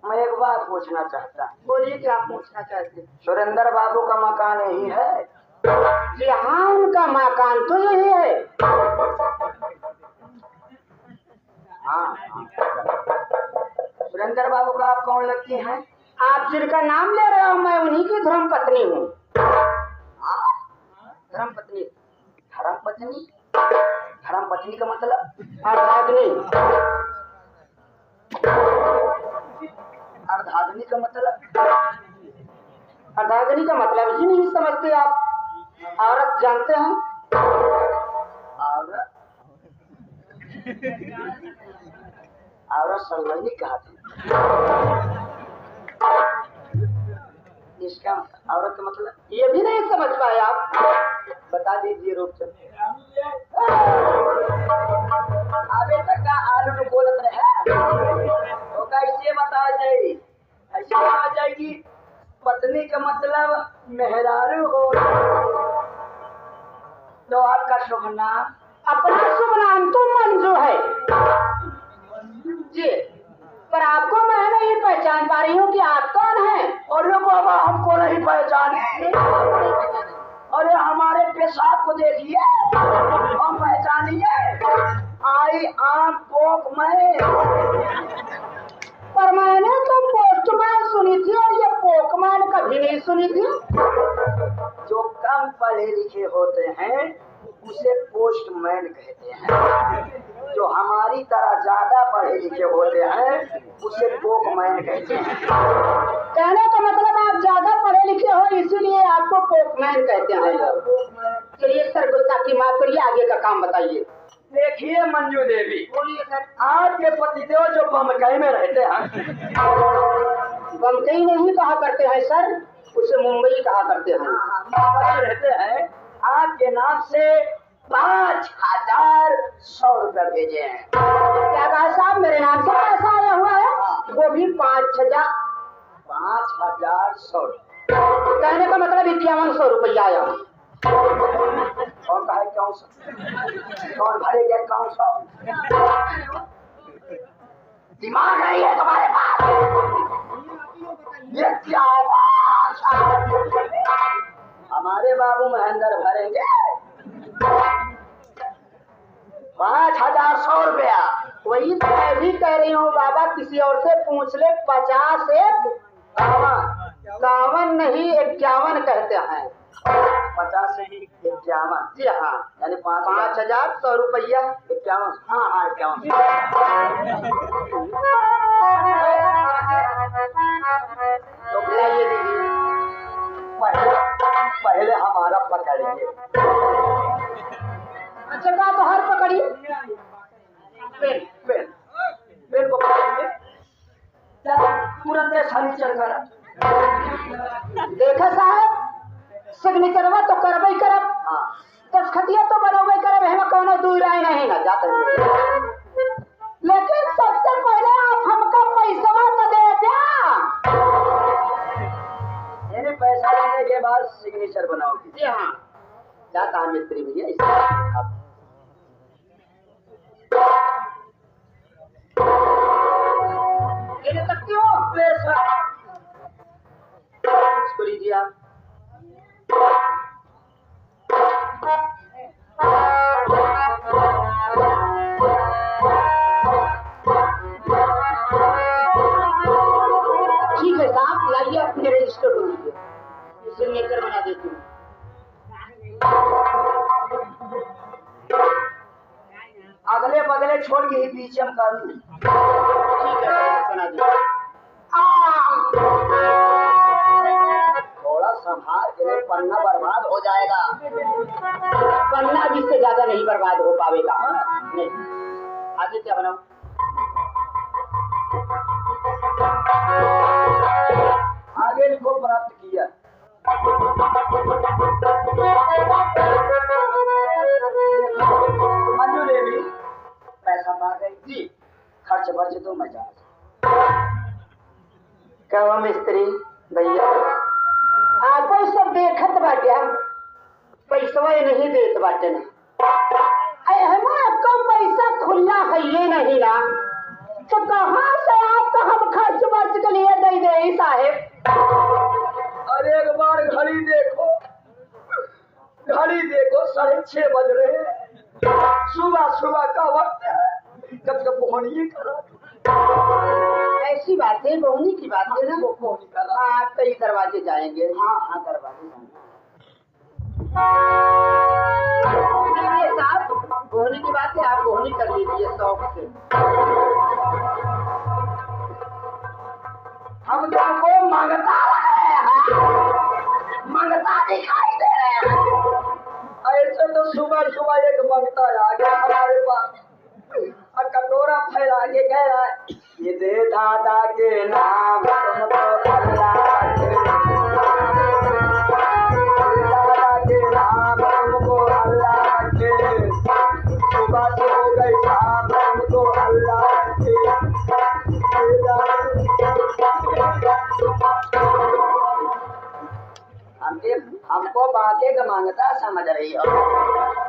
मैं एक बात पूछना चाहता। बोलिए, क्या आप पूछना चाहते हैं? सुरेंद्र बाबू का मकान यही है? जी हाँ, उनका मकान तो यही है। हाँ, सुरेंद्र बाबू का आप कौन लगती हैं? आप जिनका नाम ले रहे हो, मैं उन्हीं की धर्म पत्नी हूँ। धर्म पत्नी? धर्म पत्नी? धर्म पत्नी का मतलब? अर्धाग्नि। अर्धाग्नि का मतलब? अर्धाग्नि का मतलब ही नहीं समझते आप? औरत जानते हैं? औरत? औरत सर्वनी कहा थी। इसका औरत का मतलब ये भी नहीं समझ पाए आप? बता दीजिए रूपचंद। अभी तक का आलू बोलत रहे तो कैसे बता जाए? ऐसे बता जाए कि पत्नी का मतलब मेहरारू हो। तो आपका शुभ नाम? अपना शुभ नाम तो मंजू है जी, पर आपको मैं नहीं पहचान पा रही हूँ कि आप कौन हैं। अरे बाबा हमको नहीं पहचाने। अरे हमारे पेशाब को देखिए, हम पहचानिए। आई आम पोक में। पर मैंने तो पोस्टमैन सुनी थी और ये पोकमैन कभी नहीं सुनी थी। जो कम पढ़े लिखे होते हैं उसे पोस्टमैन कहते हैं, जो हमारी तरह ज्यादा पढ़े लिखे होते हैं उसे पोकमैन कहते हैं। कहने का मतलब आप ज्यादा पढ़े लिखे हो इसीलिए आपको पोकमैन कहते हैं। चलिए सर, गुस्ताखी माफ करिए, आगे का काम बताइए। देखिए मंजू देवी, बोलिए सर। आपके पतिदेव जो बम्बई में रहते हैं। बम्बई नहीं कहा करते हैं सर, उसे मुंबई कहा करते हैं। मुंबई रहते हैं, आपके नाम से 5,100 रुपया भेजे हैं। क्या कहा साहब? मेरे नाम से पैसा आया हुआ है? वो भी 5,000। 5,100। कहने का मतलब 5100 रुपया आया। और कहा क्यों सौ? कौन भरेगा 100? दिमाग नहीं है तुम्हारे पास? ये क्या बात? हमारे बाबू महेंद्र भरेंगे 5,100 रुपया। वही तो मैं भी कह रही हूँ बाबा, किसी और से पूछ ले। 50 एक 51 नहीं 51 कहते हैं। 50 से 51। जी हाँ, यानी 5100 रुपया 51। हाँ हाँ 51। तो लाइए दीजिए। पहले हमारा पकड़िए। अच्छा का तो हर पकड़िए। पेन पेन पेन को पकड़िए, तुरंत छानी चल कर। देखा साहब, सिग्नेचरवा तो करबे करब, हाँ, दस्खतिया तो बनोबे करब, हमें कोनो दूर राय नहीं ना जाते। लेकिन सबसे पहले आप हमका पैसा तो दे क्या? यानी पैसा लेने के बाद सिग्नेचर बनाओगी। जी हाँ, जाता है मिस्त्री भैया इसका। ये ले सकती हो? इसको लीजिए आप। ठीक है साहब, लाइए अपने रजिस्टर हो लीजिए, सिग्नेचर बना देती हूँ। अगले बगले छोड़ के ही पीछे हम कर दूं। ठीक है, बना दीजिए। थोड़ा संभाल के ले, पन्ना बर्बाद हो जाएगा। पन्ना भी से ज्यादा नहीं बर्बाद हो पाएगा। नहीं, आगे क्या बनाऊं? आगे लिखो प्राप्त किया। मंजू देवी पैसा पा गई जी, खर्च वर्च तो मजा। कहो मिस्त्री भैया, आप सब देखत बाटे, पैसा नहीं देत बाटे ना। आपको पैसा खुला है ये नहीं ना, तो कहाँ से आपको हम खर्च वर्च के लिए दे दे साहेब? अरे एक बार घड़ी देखो, घड़ी देखो, 6:30 बज रहे हैं। सुबह सुबह का वक्त है, जब तक बोहनी करा। ऐसी बात है, बोहनी की बात है ना। बोहनी करा। आप कई दरवाजे जाएंगे। हाँ हाँ, दरवाजे जाएंगे। साहब, बोहनी की बात है, आप बोहनी कर लीजिए शौक से। हम तुमको मांगता रहे हैं, मांगता दिखाई दे रहे हैं। ऐसे तो सुबह सुबह एक मांगता आ गया हमारे पास, और कटोरा फैला के कह रहा है, ये दे दादा के नाम तुमको अल्लाह के, दादा के नाम तुमको अल्लाह के, सुबह से हो गई शाम तुमको अल्लाह के। हमको बाके का मांगता समझ रही हो?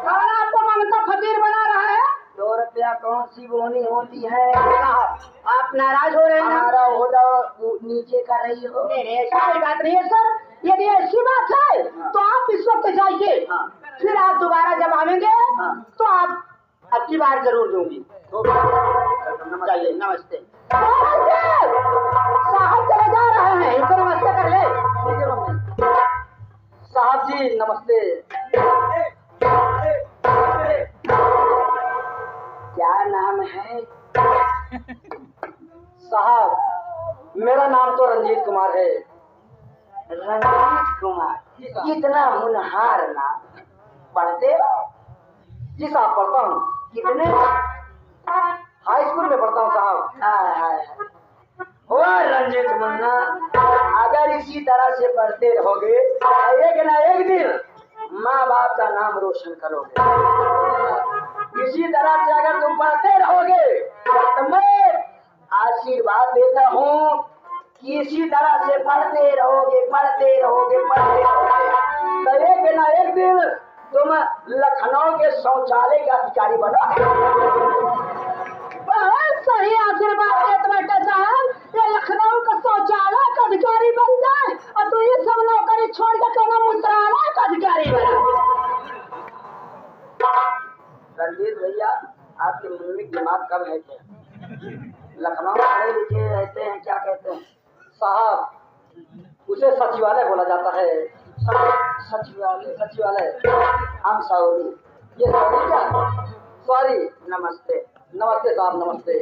आपको मांगता फकीर बना रहा है। 2 रुपया कौन सी बोनी होती है? आप नाराज हो रहे हैं? हमारा होदा नीचे कर रही हो। नहीं, ऐसी कोई बात नहीं है सर। यदि ऐसी बात है तो आप इस वक्त जाइए, फिर आप दोबारा जब आवेंगे तो आप अगली बार जरूर दूंगी। जाइए, नमस्ते। साहब चले जा रहे हैं, इनको नमस्ते कर ले। साहब जी नमस्ते। क्या नाम है? साहब मेरा नाम तो रंजीत कुमार है। रंजीत कुमार, कितना होनहार नाम। पढ़ते हो? जी साहब पढ़ता हूँ। कितने? हाई स्कूल में पढ़ता हूँ साहब। हुआ रंजीत मुन्ना, अगर इसी तरह से पढ़ते रहोगे एक ना एक दिन माँ बाप का नाम रोशन करोगे। इसी तरह से अगर तुम पढ़ते रहोगे तो मैं आशीर्वाद देता हूँ कि इसी तरह से पढ़ते रहोगे, पढ़ते रहोगे, पढ़ते रहोगे, तो एक ना एक दिन तुम लखनऊ के शौचालय का अधिकारी बनोगे। बहुत सही आशीर्वाद देते बेटा साहब, ये लखनऊ का शौचालय का अधिकारी बन जाए और तू ये सब नौकरी छोड़ के कहना मंत्रालय का अधिकारी बना। रंजीत भैया, आपके मुंह में दिमाग कम है क्या? लखनऊ पढ़े लिखे रहते हैं, क्या कहते हैं साहब उसे सचिवालय बोला जाता है। सचिवालय? सचिवालय हम सऊदी। ये सॉरी क्या? सॉरी। नमस्ते। नमस्ते साहब, नमस्ते।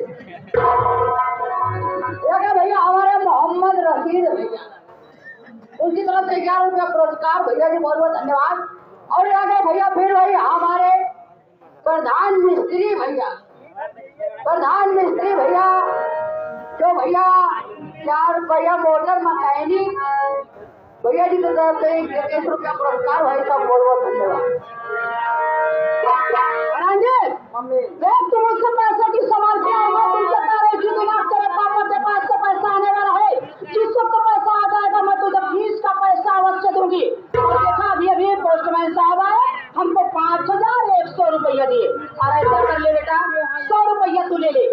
देखिए भैया हमारे मोहम्मद रशीद भैया, उनकी तरफ से 11 रुपया पुरस्कार भैया जी, बहुत बहुत धन्यवाद। और आगे भैया फिर वही हमारे प्रधान मिस्त्री भैया, प्रधान मिस्त्री भैया जो भैया 4 रुपया मोटर मैकेनिक भैया जी की तरफ से 21 रुपया पुरस्कार भाई साहब, बहुत बहुत धन्यवाद। रंजीत मम्मी देख तुम उससे पैसे की सवाल किया होगा, तुमसे कह रही थी दिमाग तेरे पापा के पास से पैसा आने वाला है, जिस वक्त पैसा आ जाएगा मैं तुझे फीस का पैसा अवश्य दूंगी। और देखा अभी पोस्टमैन साहब आए, हमको 5100 रुपया दिए। और ऐसा कर ले बेटा, 100 रुपया तू ले ले,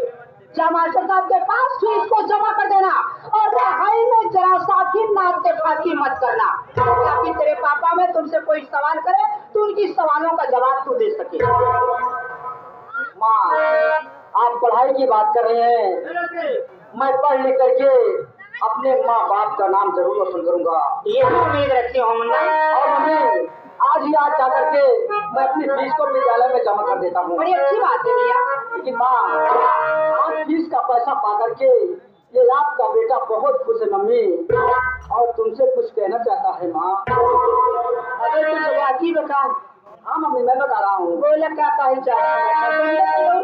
जा मास्टर साहब के पास फीस को जमा कर देना, और पढ़ाई में जरा सा भी नाक फाकी मत करना, ताकि तेरे पापा में तुमसे कोई सवाल करे तो उनकी सवालों का जवाब तू दे सके। माँ आप पढ़ाई की बात कर रहे हैं, मैं पढ़ लिख करके अपने माँ बाप का नाम जरूर रोशन करूंगा। ये भी उम्मीद रखती हूँ मुन्ना। और मम्मी आज ही आज जा करके मैं अपनी फीस को विद्यालय में जमा कर देता हूँ। बड़ी अच्छी बात है भैया। लेकिन माँ आप फीस का पैसा पा करके ये आपका बेटा बहुत खुश है मम्मी, और तुमसे कुछ कहना चाहता है माँ। अरे तुझे बाकी बता। हाँ मम्मी मैं बता रहा हूँ। बोला क्या कहना चाहता है?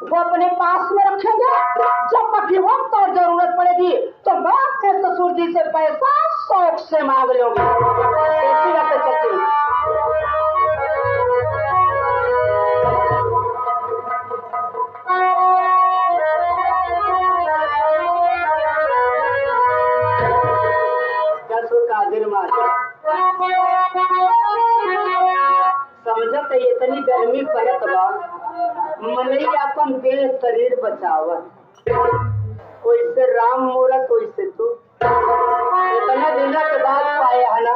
वो अपने पास में रखेंगे। जब कभी वक्त और जरूरत पड़ेगी तो मैं अपने ससुर जी से पैसा शौक से मांग लूंगी। ऐसी बातें चलती हैं। समझत इतनी गर्मी पड़त बा, मनई अपन देह शरीर बचावत, वैसे राम मूरत वैसे तू इतना दिन के बाद पाए है ना।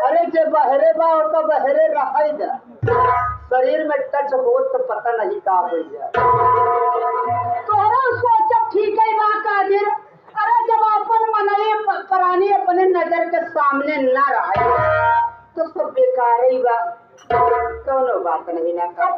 अरे जब बहरे बा तो बहरे रह जा, शरीर में टच हो तो पता नहीं का हो जाए। तोहरा सोच ठीक है बा कादिर। अरे जब अपन मनई परानी अपने नजर के सामने ना रहे तो सब बेकार ही बा, कोनो बात नहीं ना कर।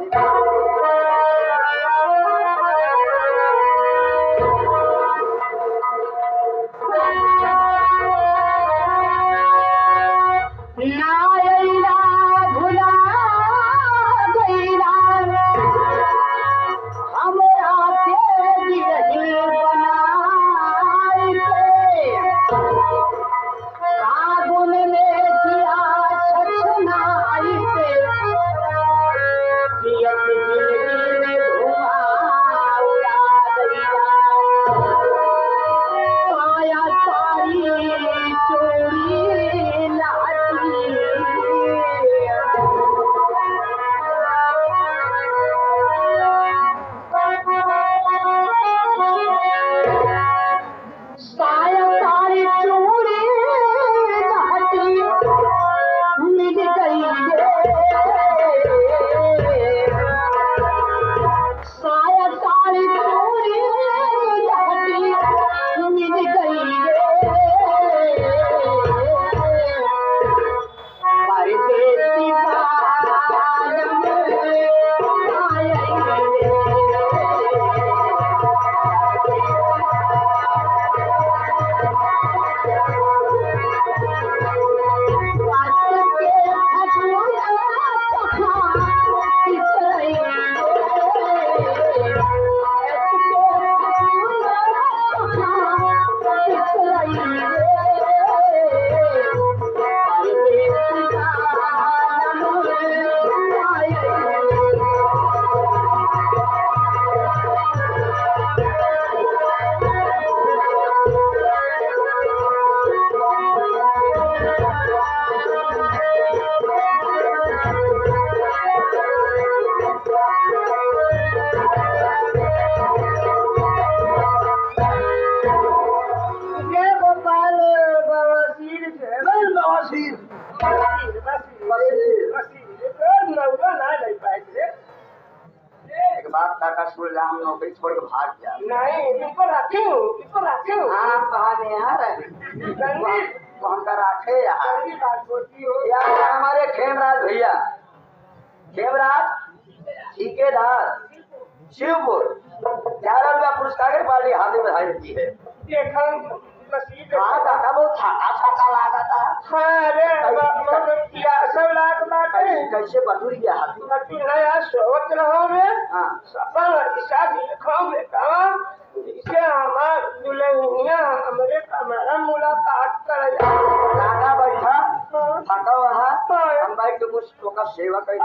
सुन राम नौकरी छोड़ के भाग जा। नहीं इसको रखे हूँ हाँ कहानी यार कौन का राखे यार यार हमारे खेमराज भैया ठेकेदार शिवपुर 11 रुपया पुरस्कार के पार्टी हाथ में बधाई देती है। हाँ काका बहुत छाका लगा था। कैसे बटूर गया हाथी सोच रहा हूँ हाँ इसे हमार दुल्हनिया हमारा मुलाकात कर काका बैठा थका वहाँ हम बैठ के कुछ तो का सेवा करते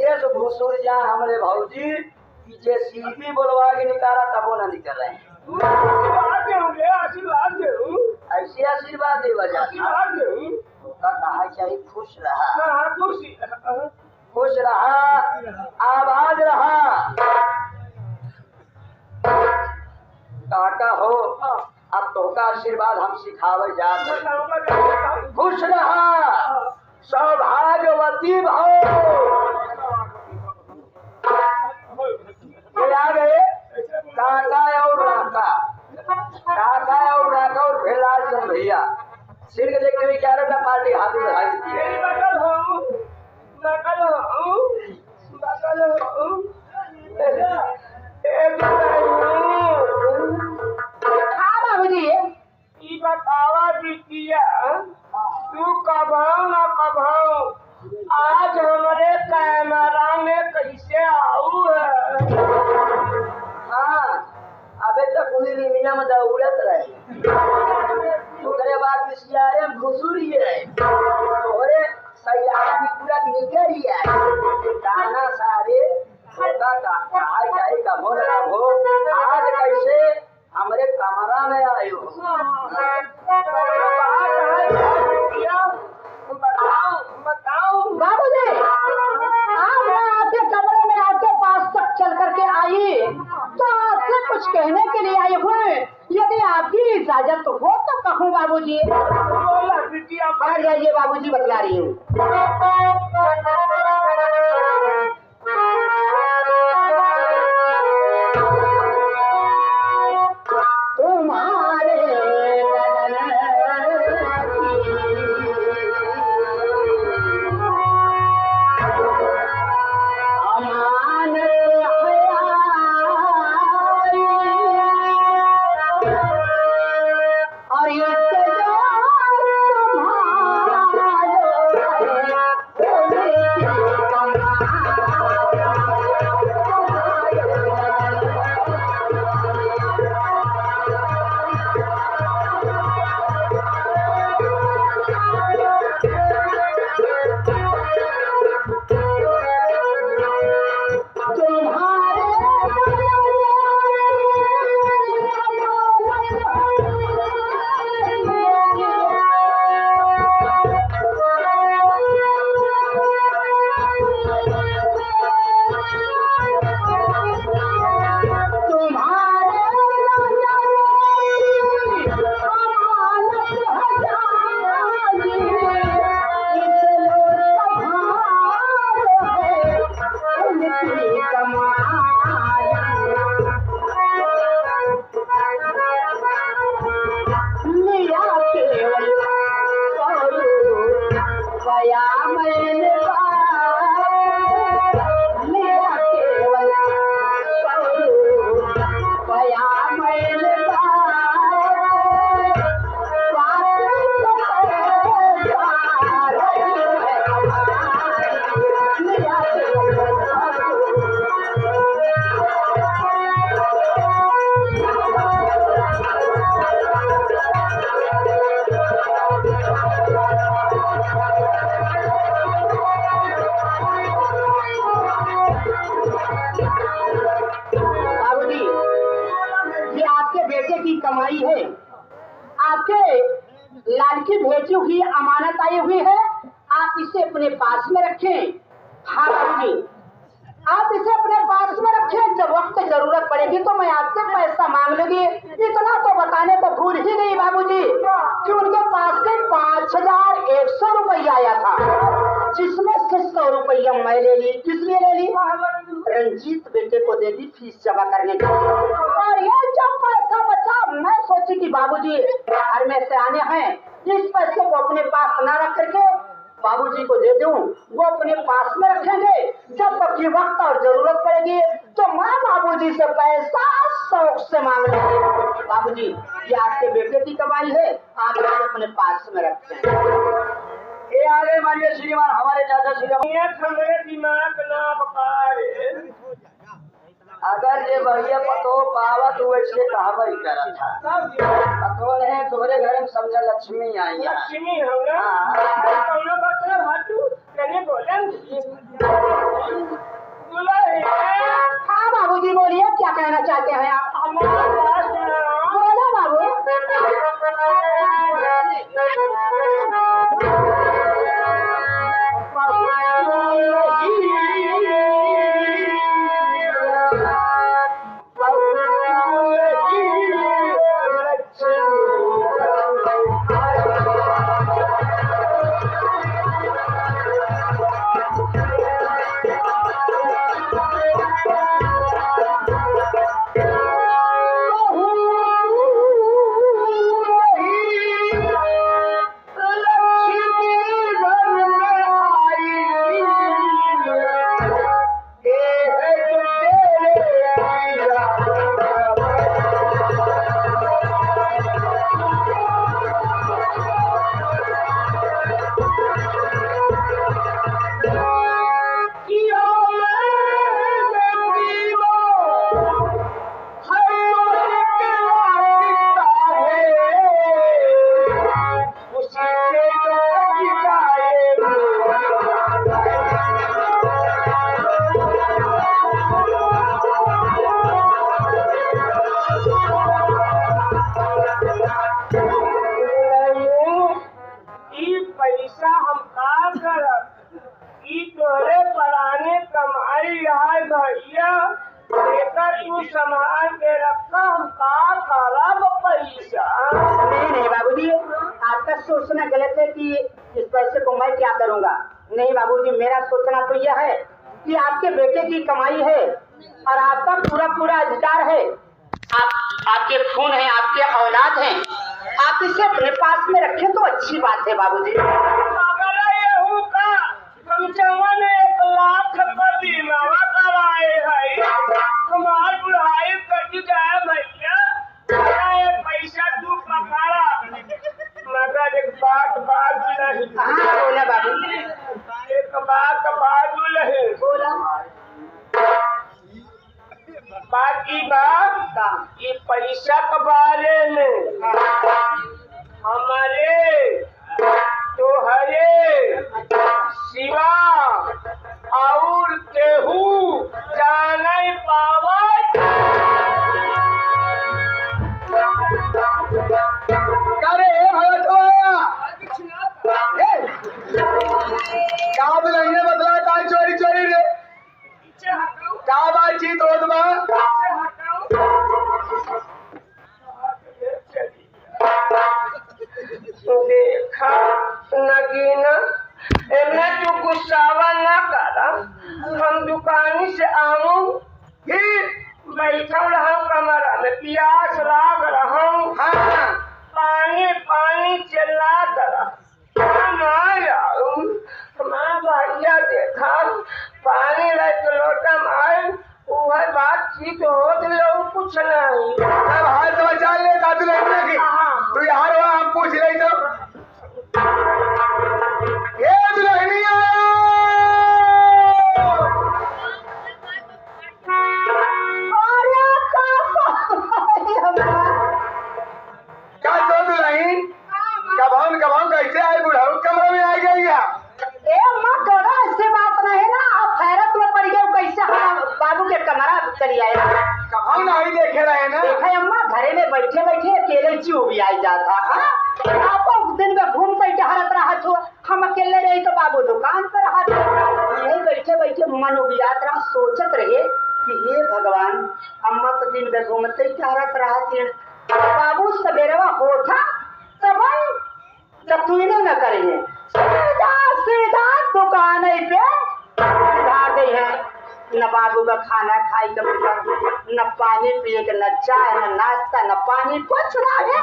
हमारे भाऊजी पीछे सीपी बोलवा के निकाला तब वो ना निकल रहे हैं। ऐसे आशीर्वाद दे वजह कहा चाहिए खुश रहा आबाद रहा काका हो अब तो का आशीर्वाद हम सिखावे जा खुश रहा सौभाग्यवती भाव आ गए काका और भेलाल भैया सिर के देखते हुए 11 रुपया पार्टी हाथ में बधाई देती है। बतावा दीजिए तू कभाऊ ना कभाऊ आज हमारे कैमरा में कैसे आऊ है। हाँ अबे तक पूरी दुनिया में उड़त रहे उसके बाद विषय घुसूरी है तोहरे सैयारा भी पूरा निकल ही है दाना सारे जाएगा हो आज कैसे हमारे कमरा में आयो बताओ बाबूजी आज मैं आपके कमरे में आपके पास तक चल करके आई तो आपसे कुछ कहने के लिए आई हूँ यदि आपकी इजाजत हो तो कहूँ बाबूजी। बैठ जाइए बाबूजी बतला रही हूँ। कमाई है, आपके लाड़की भेजी हुई अमानत आई हुई है, आप इसे अपने पास में रखें। हाँ बाबूजी, आप इसे अपने पास में रखें, जब वक्त जरूरत पड़ेगी तो मैं आपसे पैसा मांग लूंगी। इतना तो बताने को भूल ही गई बाबूजी कि उनके पास से 5100 रुपया आया था, जिसमें से 100 रुपया मैं ले ली। किस लिए ले ली? रंजीत बेटे को दे दी फीस जमा करने की। और ये जब पैसा बचा, मैं सोची कि बाबूजी घर में से आने हैं, इस पैसे को अपने पास न रख करके बाबूजी को दे दूं, वो अपने पास में रखेंगे। जब कभी वक्त और जरूरत पड़ेगी तो मैं बाबूजी से पैसा शौक से मांग लूंगी। बाबूजी, ये आपके बेटे की कमाई है, आप इसे अपने पास में रखें। ये आगे मानिए श्रीमान, हमारे चाचा श्रीमान दिमाग ना बकाए, अगर ये बढ़िया पतो पावा तो वैसे कहा भाई करा था। पतो है तुम्हारे घर में समझा लक्ष्मी आई है। लक्ष्मी होगा कौनो बात ना भाटू कने बोलन हाँ बाबूजी, बोलिए क्या कहना चाहते हैं आप? बोलो बाबू। संभाल के रखा, हम का खराब पैसा। नहीं बाबूजी, आपका सोचना गलत है कि इस पैसे को मैं क्या करूंगा। नहीं बाबूजी, मेरा सोचना तो यह है कि आपके बेटे की कमाई है और आपका पूरा पूरा अधिकार है। आपके खून है, आपके औलाद हैं, आप इसे अपने पास में रखें तो अच्छी बात है बाबूजी। पंचावन 1 लाख का बीमा कराए है, हमार बुढ़ाई कट जाए भैया, पैसा तू पकड़ा मगर एक बात नहीं। हाँ बोला बाबू, एक बात नहीं बोला। बाकी बात ये पैसा के बारे में हमारे तो हरे सिवा और केहू जाने पावत। अरे भगवान क्या बोलेंगे बदला का चोरी चोरी रे क्या बातचीत हो तुम्हारा देखा नगीना एमे तू गुस्सावा ना करा, हम दुकानी से आऊं फिर बैठा रहा कमरा में प्यास लाग रहा हूँ। हाँ पानी पानी चिल्ला करा भैया देखा पानी रख लोटा मार वह बातचीत हो कुछ नहीं। अब हाथ बचा ले दादू लगने की तू यार वहाँ हम पूछ रही तो ये दुल्हनी क्या तो दुल्हन कब कैसे आए बुढ़ाऊ कमरे में आ गई ए माँ करो ऐसे बात नहीं ना, आप हैरत में पड़ गए कैसे हम बाबू के कमरा चली आए हम नहीं देखे रहे ना। देखा अम्मा घरे में बैठे बैठे अकेले चू भी आई जाता। आप दिन में घूमते टहलत रहा छो, हम अकेले रही तो बाबू दुकान पर रहा था। यही बैठे बैठे मन उबियात रहा, सोचत रहे कि हे भगवान अम्मा तो दिन में घूमते टहलत रहा थी, बाबू सवेरवा होता तब जब तू न करेंगे सीधा सीधा दुकान पे उधार दे है। न बाबू का खाना खाई का न पानी पिए के, न चाय न नाश्ता न पानी कुछ ना है।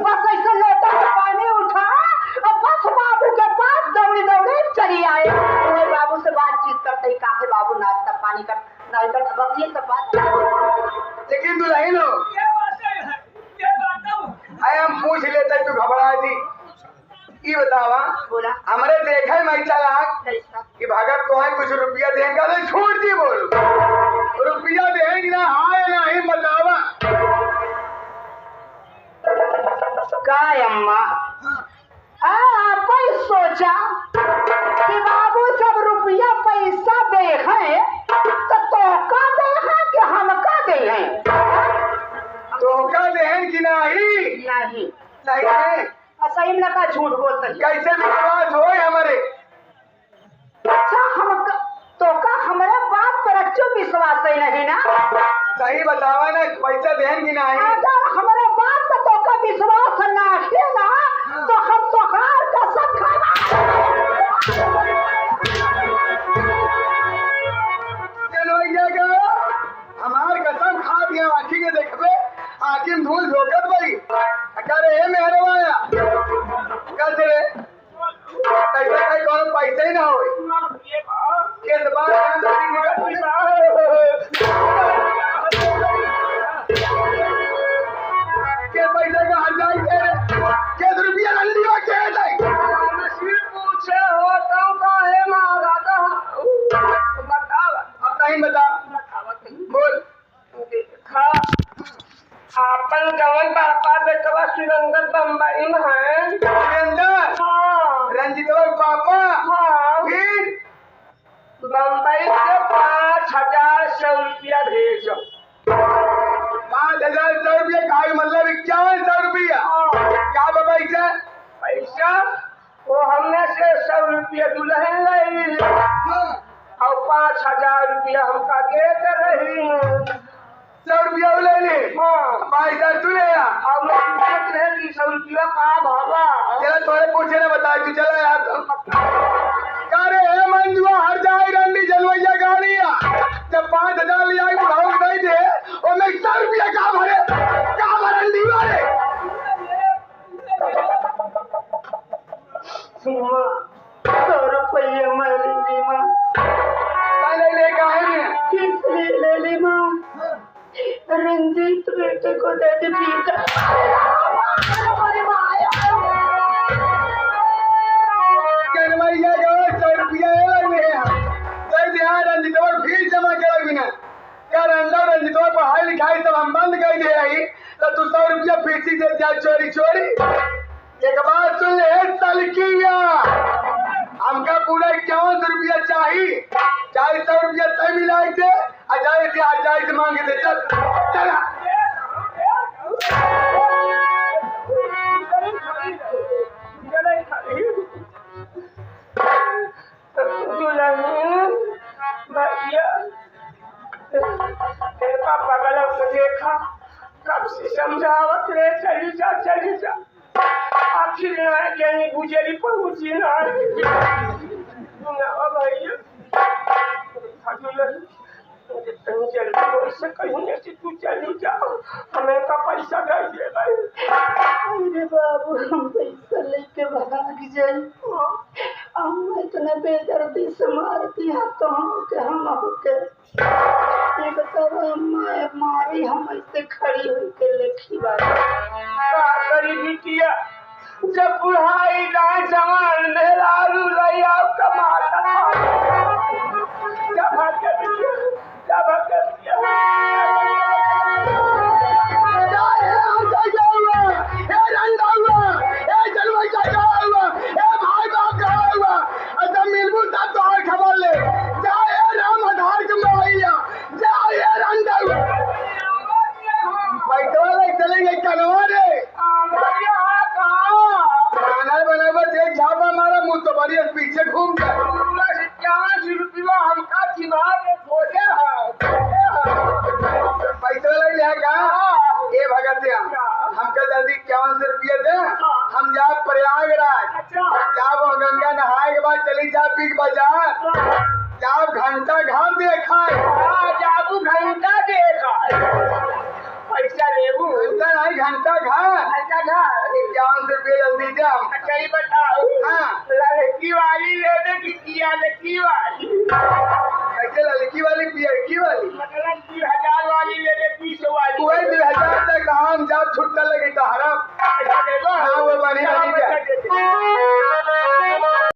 बस ऐसा लोटा पानी उठा और बस बाबू के पास दौड़ी दौड़ी चली आए। वही बाबू से बातचीत करते काहे बाबू नाश्ता पानी का नहीं कर, बस ये सब बात। लेकिन दुल्हन हो हम पूछ लेते तू घबरा थी। ये बतावा बोला हमारे देखा है मैं चला कि भगत को है कुछ रुपया देगा तो छूट दी बोलो, रुपया देंगे ना आए ना ही बतावा काय अम्मा आप सोचा कि बाबू जब रुपया पैसा दे हैं तो का दे हैं कि हमका दे हैं? धोखा दें कि नहीं? नहीं नहीं है। सही में का झूठ बोलते कैसे विश्वास हो हमारे? अच्छा हम तो का हमारे बात पर अच्छो विश्वास है नहीं ना? सही बतावा ना पैसा दें कि नहीं? अगर हमारे बात पर तो का विश्वास ना है ना तो हम तो हार का सब खाना हमार कसम खा दिया आखी के देखबे हाकिम धूल झोकत भाई अरे हे मेहरबाया कैसे रे कैसे कहीं कौन पैसे ही ना होए किस बात के पैसे का हट जाए के रुपया रंडी में के जाए पूछे हो तो काहे मारा था बता अब नहीं बता बोल देखा आपन गवन पापा बेटवा सुरेंद्र बम्बई में है। सुरेंद्र रंजितवा पापा फिर बम्बई से 5,100 रुपया भेजो। 5,100 रुपया का मतलब 5100 रुपया क्या बाबा पैसा पैसा वो हमने से 100 रुपया दुल्हन लाई और 5,000 रुपया हमका दे रही हूँ। 100 रुपया ले ले पैसा तू ले अब रहे कि 100 रुपया का भागा चला थोड़े पूछे ना बता तू चला यार करे हे मंजुआ हर जाए रंडी जलवैया गाड़िया जब 5,000 ले आई बुढ़ाओ नहीं दे और मैं 100 रुपया का भरे रंडी वाले 100 रुपया मैं रंडी माँ ले किस लिए ले ली माँ रंजीत बेटे को दे दे पीता जनवैया 100 रुपया रंजित और फीस जमा करा बिना क्या रंजा रंजित और पढ़ाई लिखाई सब हम बंद कर दे रही तो तू 100 रुपया फीस ही दे दिया चोरी चोरी। एक बात सुन ले तलकिया हमका पूरा 51 रुपया चाहिए चाहे 100 रुपया तय मिला दे अजाइज मांगे दे चल चला भैया तेरे पापा गलत देखा कब से समझावत रे चली जा आखिर नहीं गुजरी पहुंची ना भैया जल्दी कहीं से तू चली जाओ हमें का पैसा दे दे अरे बाबू हम पैसा लेके भाग जाए हम इतने बेदर्दी से मारती है तो हम होके ये बताओ मारी हम ऐसे खड़ी हुई के लिखी बात करी बिटिया जब बुढ़ाई ना जवान मेहरारू लैया कमाता क्या बात कर घंटा घर देखा जाबू घंटा देखा पैसा लेबू घंटा नहीं घंटा घर अच्छा घर 51 रुपये जल्दी जाओ अच्छा ही बताओ हाँ। लड़की वाली लेने की किया लड़की वाली